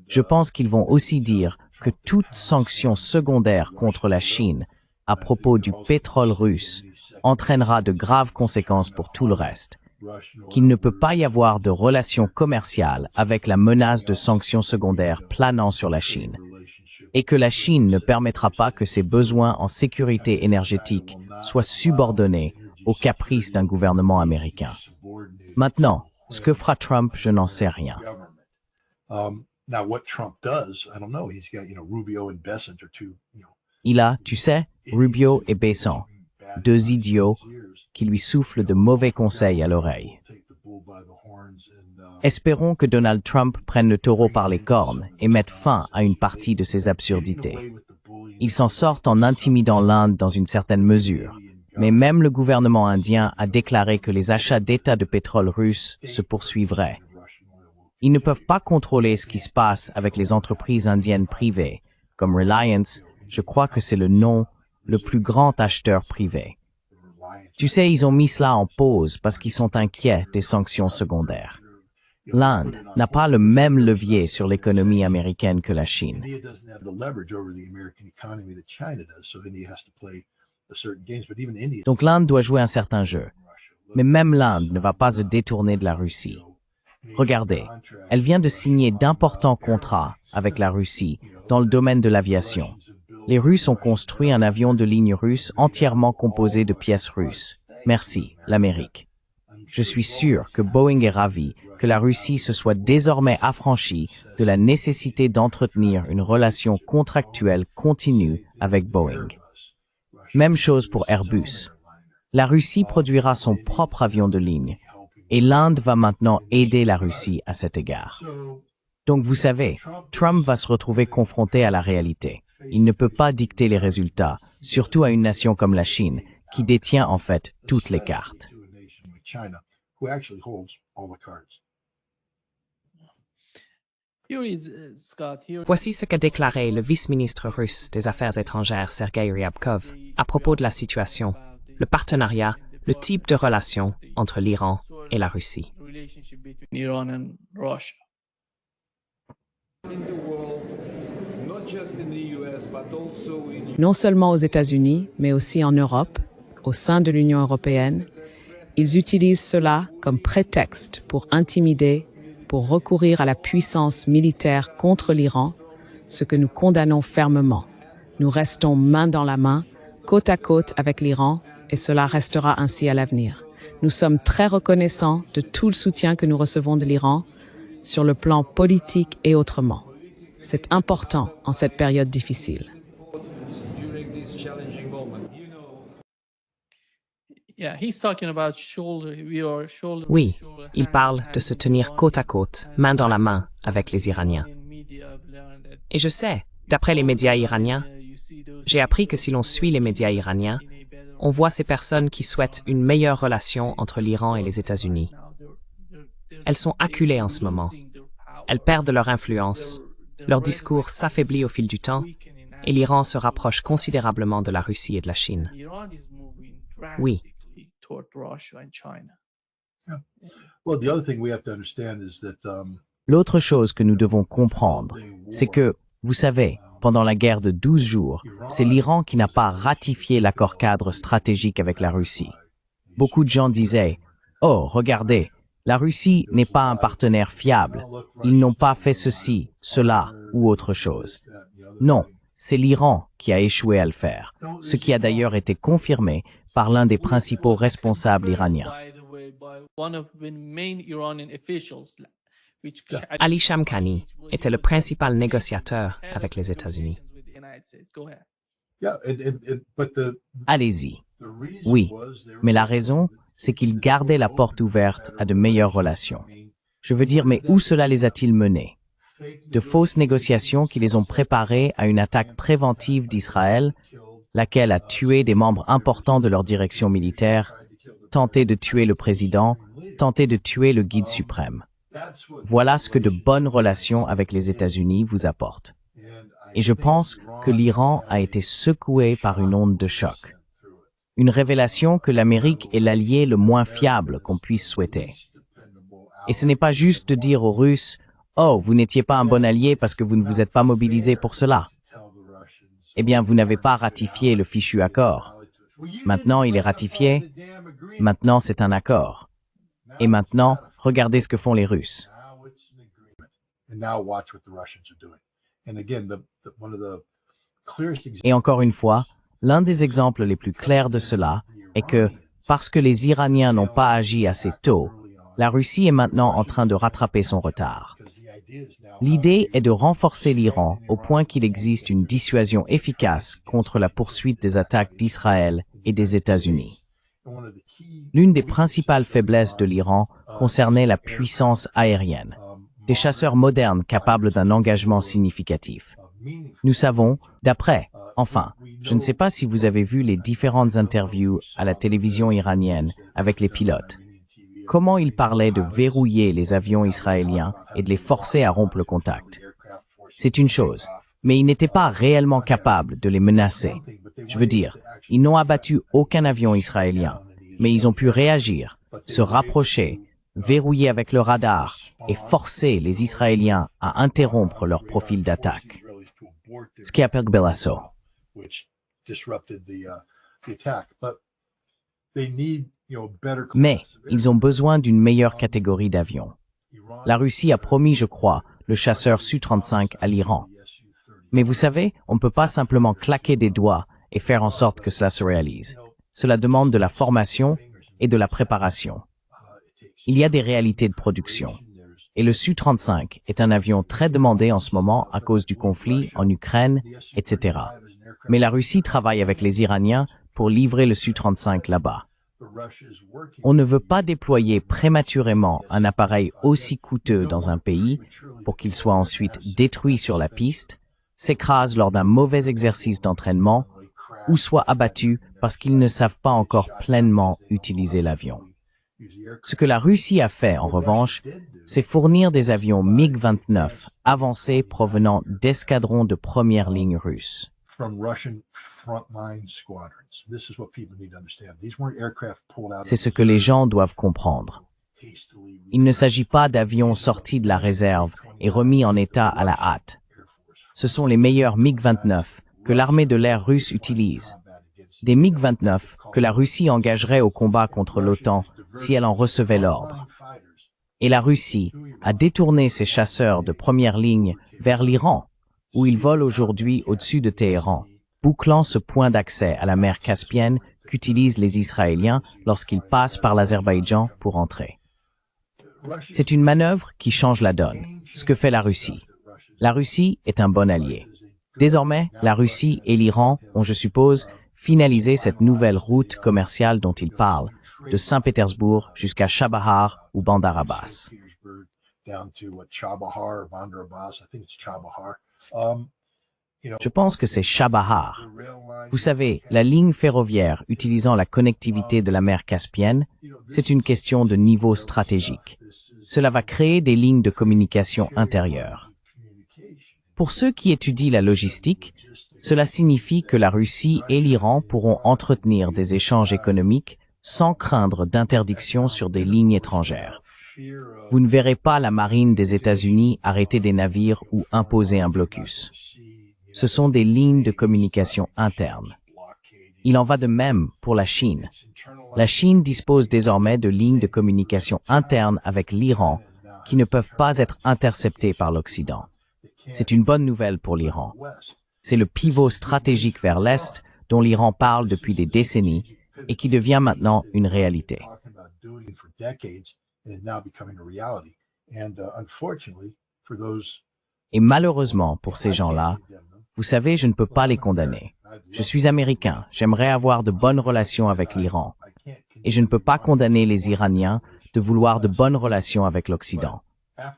Je pense qu'ils vont aussi dire que toute sanction secondaire contre la Chine à propos du pétrole russe entraînera de graves conséquences pour tout le reste, qu'il ne peut pas y avoir de relation commerciale avec la menace de sanctions secondaires planant sur la Chine, et que la Chine ne permettra pas que ses besoins en sécurité énergétique soient subordonnés aux caprices d'un gouvernement américain. Maintenant, ce que fera Trump, je n'en sais rien. now what Trump does, I don't know. He's got, Rubio and Bessent are two, Il a, tu sais, Rubio et Bessent, deux idiots qui lui soufflent de mauvais conseils à l'oreille. Espérons que Donald Trump prenne le taureau par les cornes et mette fin à une partie de ses absurdités. Il s'en sort en intimidant l'Inde dans une certaine mesure, mais même le gouvernement indien a déclaré que les achats d'État de pétrole russe se poursuivraient. Ils ne peuvent pas contrôler ce qui se passe avec les entreprises indiennes privées, comme Reliance, je crois que c'est le nom, le plus grand acheteur privé. Tu sais, ils ont mis cela en pause parce qu'ils sont inquiets des sanctions secondaires. L'Inde n'a pas le même levier sur l'économie américaine que la Chine. Donc l'Inde doit jouer un certain jeu. Mais même l'Inde ne va pas se détourner de la Russie. Regardez, elle vient de signer d'importants contrats avec la Russie dans le domaine de l'aviation. Les Russes ont construit un avion de ligne russe entièrement composé de pièces russes. Merci, l'Amérique. Je suis sûr que Boeing est ravi que la Russie se soit désormais affranchie de la nécessité d'entretenir une relation contractuelle continue avec Boeing. Même chose pour Airbus. La Russie produira son propre avion de ligne, et l'Inde va maintenant aider la Russie à cet égard. Donc vous savez, Trump va se retrouver confronté à la réalité. Il ne peut pas dicter les résultats, surtout à une nation comme la Chine, qui détient en fait toutes les cartes. Voici ce qu'a déclaré le vice-ministre russe des Affaires étrangères Sergei Ryabkov à propos de la situation, le partenariat, le type de relation entre l'Iran et la Russie. Non seulement aux États-Unis, mais aussi en Europe, au sein de l'Union européenne, ils utilisent cela comme prétexte pour intimider, pour recourir à la puissance militaire contre l'Iran, ce que nous condamnons fermement. Nous restons main dans la main, côte à côte avec l'Iran, et cela restera ainsi à l'avenir. Nous sommes très reconnaissants de tout le soutien que nous recevons de l'Iran, sur le plan politique et autrement. C'est important en cette période difficile. Oui, il parle de se tenir côte à côte, main dans la main avec les Iraniens. Et je sais, d'après les médias iraniens, j'ai appris que si l'on suit les médias iraniens, on voit ces personnes qui souhaitent une meilleure relation entre l'Iran et les États-Unis. Elles sont acculées en ce moment. Elles perdent leur influence. Leur discours s'affaiblit au fil du temps et l'Iran se rapproche considérablement de la Russie et de la Chine. Oui. L'autre chose que nous devons comprendre, c'est que, vous savez, pendant la guerre de 12 jours, c'est l'Iran qui n'a pas ratifié l'accord cadre stratégique avec la Russie. Beaucoup de gens disaient « Oh, regardez, la Russie n'est pas un partenaire fiable. Ils n'ont pas fait ceci, cela ou autre chose. » Non, c'est l'Iran qui a échoué à le faire, ce qui a d'ailleurs été confirmé par l'un des principaux responsables iraniens. Ali Shamkhani était le principal négociateur avec les États-Unis. Allez-y. Oui, mais la raison, c'est qu'il gardait la porte ouverte à de meilleures relations. Je veux dire, mais où cela les a-t-il menés? de fausses négociations qui les ont préparés à une attaque préventive d'Israël, laquelle a tué des membres importants de leur direction militaire, tenté de tuer le président, tenté de tuer le guide suprême. Voilà ce que de bonnes relations avec les États-Unis vous apportent. Et je pense que l'Iran a été secoué par une onde de choc. Une révélation que l'Amérique est l'allié le moins fiable qu'on puisse souhaiter. Et ce n'est pas juste de dire aux Russes « Oh, vous n'étiez pas un bon allié parce que vous ne vous êtes pas mobilisé pour cela. » Eh bien, vous n'avez pas ratifié le fichu accord. Maintenant, il est ratifié. Maintenant, c'est un accord. Et maintenant, regardez ce que font les Russes. Et encore une fois, l'un des exemples les plus clairs de cela est que, parce que les Iraniens n'ont pas agi assez tôt, la Russie est maintenant en train de rattraper son retard. L'idée est de renforcer l'Iran au point qu'il existe une dissuasion efficace contre la poursuite des attaques d'Israël et des États-Unis. L'une des principales faiblesses de l'Iran concernait la puissance aérienne, des chasseurs modernes capables d'un engagement significatif. Nous savons, je ne sais pas si vous avez vu les différentes interviews à la télévision iranienne avec les pilotes, comment ils parlaient de verrouiller les avions israéliens et de les forcer à rompre le contact. C'est une chose, mais ils n'étaient pas réellement capables de les menacer. Je veux dire, ils n'ont abattu aucun avion israélien, mais ils ont pu réagir, se rapprocher, verrouiller avec le radar et forcer les Israéliens à interrompre leur profil d'attaque. Ce qui appelle l'assaut. Mais ils ont besoin d'une meilleure catégorie d'avions. La Russie a promis, je crois, le chasseur Su-35 à l'Iran. Mais vous savez, on ne peut pas simplement claquer des doigts et faire en sorte que cela se réalise. Cela demande de la formation et de la préparation. Il y a des réalités de production. Et le Su-35 est un avion très demandé en ce moment à cause du conflit en Ukraine, etc. Mais la Russie travaille avec les Iraniens pour livrer le Su-35 là-bas. On ne veut pas déployer prématurément un appareil aussi coûteux dans un pays pour qu'il soit ensuite détruit sur la piste, s'écrase lors d'un mauvais exercice d'entraînement ou soit abattu parce qu'ils ne savent pas encore pleinement utiliser l'avion. Ce que la Russie a fait, en revanche, c'est fournir des avions MiG-29 avancés provenant d'escadrons de première ligne russes. C'est ce que les gens doivent comprendre. Il ne s'agit pas d'avions sortis de la réserve et remis en état à la hâte. Ce sont les meilleurs MiG-29 que l'armée de l'air russe utilise. Des MiG-29 que la Russie engagerait au combat contre l'OTAN si elle en recevait l'ordre. Et la Russie a détourné ses chasseurs de première ligne vers l'Iran, où ils volent aujourd'hui au-dessus de Téhéran, bouclant ce point d'accès à la mer Caspienne qu'utilisent les Israéliens lorsqu'ils passent par l'Azerbaïdjan pour entrer. C'est une manœuvre qui change la donne, ce que fait la Russie. La Russie est un bon allié. Désormais, la Russie et l'Iran ont, je suppose, finalisé cette nouvelle route commerciale dont ils parlent, de Saint-Pétersbourg jusqu'à Chabahar ou Bandar Abbas. Je pense que c'est Chabahar. Vous savez, la ligne ferroviaire utilisant la connectivité de la mer Caspienne, c'est une question de niveau stratégique. Cela va créer des lignes de communication intérieures. Pour ceux qui étudient la logistique, cela signifie que la Russie et l'Iran pourront entretenir des échanges économiques sans craindre d'interdiction sur des lignes étrangères. Vous ne verrez pas la marine des États-Unis arrêter des navires ou imposer un blocus. Ce sont des lignes de communication internes. Il en va de même pour la Chine. La Chine dispose désormais de lignes de communication internes avec l'Iran qui ne peuvent pas être interceptées par l'Occident. C'est une bonne nouvelle pour l'Iran. C'est le pivot stratégique vers l'Est dont l'Iran parle depuis des décennies et qui devient maintenant une réalité. Et malheureusement pour ces gens-là, vous savez, je ne peux pas les condamner. Je suis américain, j'aimerais avoir de bonnes relations avec l'Iran. Et je ne peux pas condamner les Iraniens de vouloir de bonnes relations avec l'Occident.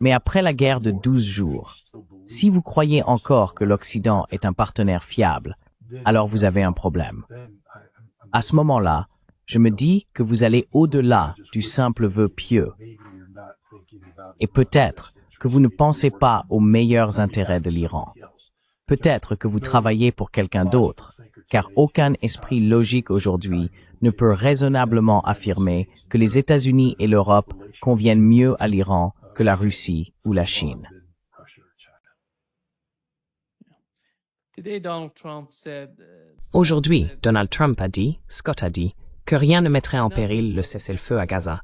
Mais après la guerre de 12 jours, si vous croyez encore que l'Occident est un partenaire fiable, alors vous avez un problème. À ce moment-là, je me dis que vous allez au-delà du simple vœu pieux. Et peut-être que vous ne pensez pas aux meilleurs intérêts de l'Iran. Peut-être que vous travaillez pour quelqu'un d'autre, car aucun esprit logique aujourd'hui ne peut raisonnablement affirmer que les États-Unis et l'Europe conviennent mieux à l'Iran que la Russie ou la Chine. Aujourd'hui, Donald Trump a dit, Scott a dit, que rien ne mettrait en péril le cessez-le-feu à Gaza.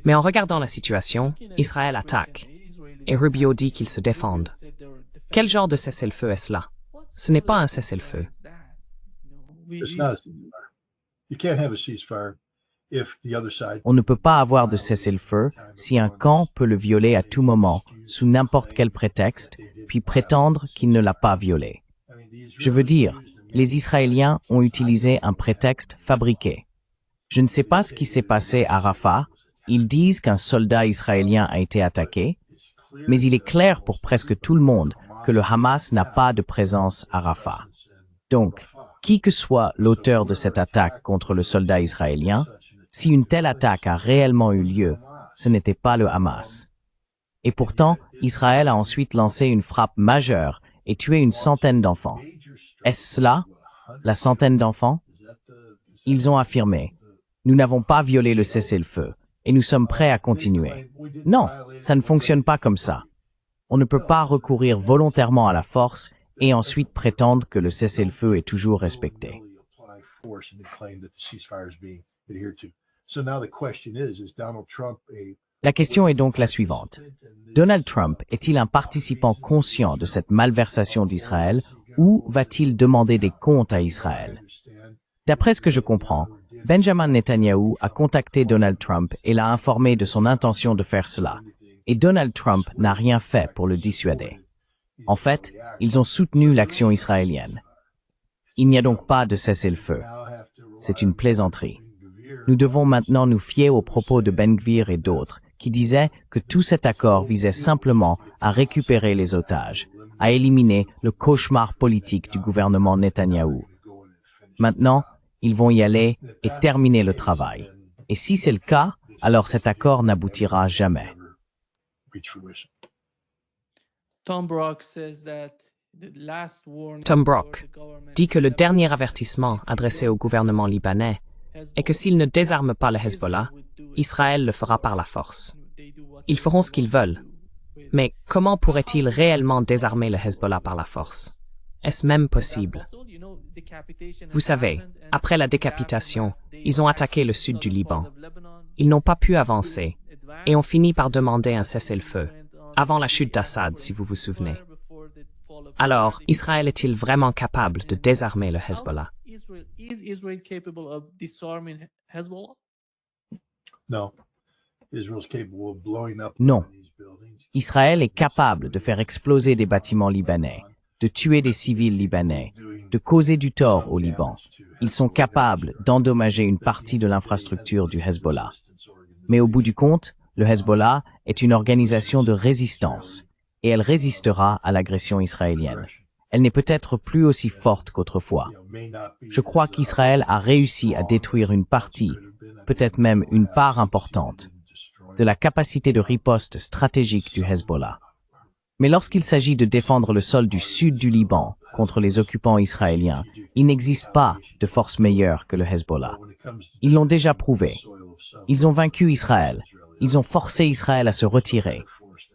Mais en regardant la situation, Israël attaque, et Rubio dit qu'ils se défendent. Quel genre de cessez-le-feu est-ce là? Ce n'est pas un cessez-le-feu. It's not a ceasefire. You can't have a ceasefire if the other side. On ne peut pas avoir de cessez-le-feu si un camp peut le violer à tout moment, sous n'importe quel prétexte, puis prétendre qu'il ne l'a pas violé. Je veux dire, les Israéliens ont utilisé un prétexte fabriqué. Je ne sais pas ce qui s'est passé à Rafah. Ils disent qu'un soldat israélien a été attaqué, mais il est clair pour presque tout le monde que le Hamas n'a pas de présence à Rafah. Donc, qui que soit l'auteur de cette attaque contre le soldat israélien, si une telle attaque a réellement eu lieu, ce n'était pas le Hamas. Et pourtant, Israël a ensuite lancé une frappe majeure et tué une centaine d'enfants. Est-ce cela, la centaine d'enfants? Ils ont affirmé, « Nous n'avons pas violé le cessez-le-feu et nous sommes prêts à continuer. » Non, ça ne fonctionne pas comme ça. On ne peut pas recourir volontairement à la force et ensuite prétendre que le cessez-le-feu est toujours respecté. La question est donc la suivante. Donald Trump est-il un participant conscient de cette malversation d'Israël ou va-t-il demander des comptes à Israël? D'après ce que je comprends, Benjamin Netanyahou a contacté Donald Trump et l'a informé de son intention de faire cela, et Donald Trump n'a rien fait pour le dissuader. En fait, ils ont soutenu l'action israélienne. Il n'y a donc pas de cessez-le-feu. C'est une plaisanterie. Nous devons maintenant nous fier aux propos de Ben Gvir et d'autres, qui disaient que tout cet accord visait simplement à récupérer les otages, à éliminer le cauchemar politique du gouvernement Netanyahou. Maintenant, ils vont y aller et terminer le travail. Et si c'est le cas, alors cet accord n'aboutira jamais. Tom Brock dit que le dernier avertissement adressé au gouvernement libanais est que s'il ne désarme pas le Hezbollah, Israël le fera par la force. Ils feront ce qu'ils veulent. Mais comment pourraient-ils réellement désarmer le Hezbollah par la force? Est-ce même possible? Vous savez, après la décapitation, ils ont attaqué le sud du Liban. Ils n'ont pas pu avancer et ont fini par demander un cessez-le-feu, avant la chute d'Assad, si vous vous souvenez. Alors, Israël est-il vraiment capable de désarmer le Hezbollah? Non. Israël est capable de faire exploser des bâtiments libanais, de tuer des civils libanais, de causer du tort au Liban. Ils sont capables d'endommager une partie de l'infrastructure du Hezbollah. Mais au bout du compte, le Hezbollah est une organisation de résistance et elle résistera à l'agression israélienne. Elle n'est peut-être plus aussi forte qu'autrefois. Je crois qu'Israël a réussi à détruire une partie, peut-être même une part importante, de la capacité de riposte stratégique du Hezbollah. Mais lorsqu'il s'agit de défendre le sol du sud du Liban contre les occupants israéliens, il n'existe pas de force meilleure que le Hezbollah. Ils l'ont déjà prouvé. Ils ont vaincu Israël. Ils ont forcé Israël à se retirer.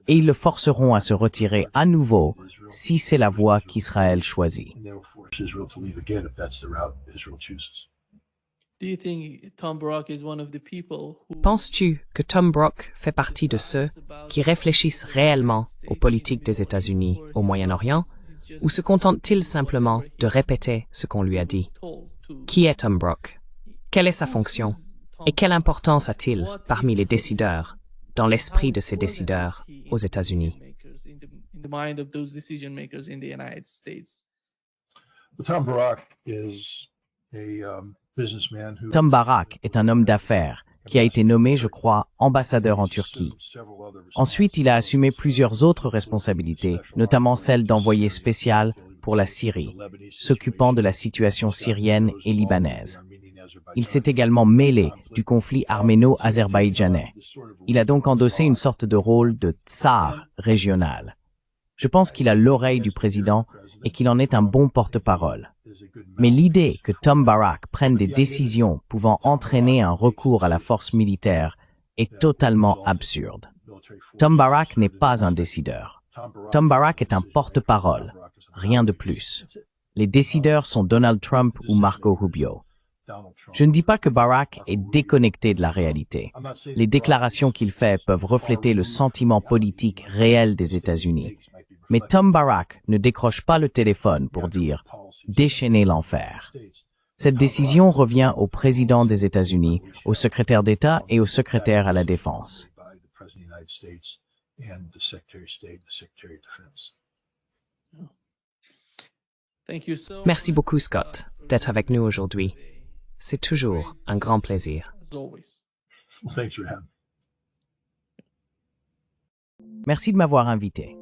Et ils le forceront à se retirer à nouveau si c'est la voie qu'Israël choisit. Penses-tu que Tom Brock fait partie de ceux qui réfléchissent réellement aux politiques des États-Unis au Moyen-Orient, ou se contente-t-il simplement de répéter ce qu'on lui a dit? Qui est Tom Brock? Quelle est sa fonction? Et quelle importance a-t-il parmi les décideurs, dans l'esprit de ces décideurs aux États-Unis? Tom Barak est un homme d'affaires qui a été nommé, je crois, ambassadeur en Turquie. Ensuite, il a assumé plusieurs autres responsabilités, notamment celle d'envoyé spécial pour la Syrie, s'occupant de la situation syrienne et libanaise. Il s'est également mêlé du conflit arméno-azerbaïdjanais. Il a donc endossé une sorte de rôle de tsar régional. Je pense qu'il a l'oreille du président et qu'il en est un bon porte-parole. Mais l'idée que Tom Barrack prenne des décisions pouvant entraîner un recours à la force militaire est totalement absurde. Tom Barrack n'est pas un décideur. Tom Barrack est un porte-parole, rien de plus. Les décideurs sont Donald Trump ou Marco Rubio. Je ne dis pas que Barrack est déconnecté de la réalité. Les déclarations qu'il fait peuvent refléter le sentiment politique réel des États-Unis. Mais Tom Barrack ne décroche pas le téléphone pour dire « déchaîner l'enfer ». Cette décision revient au président des États-Unis, au secrétaire d'État et au secrétaire à la Défense. Merci beaucoup, Scott, d'être avec nous aujourd'hui. C'est toujours un grand plaisir. Thanks for having me. Merci de m'avoir invité.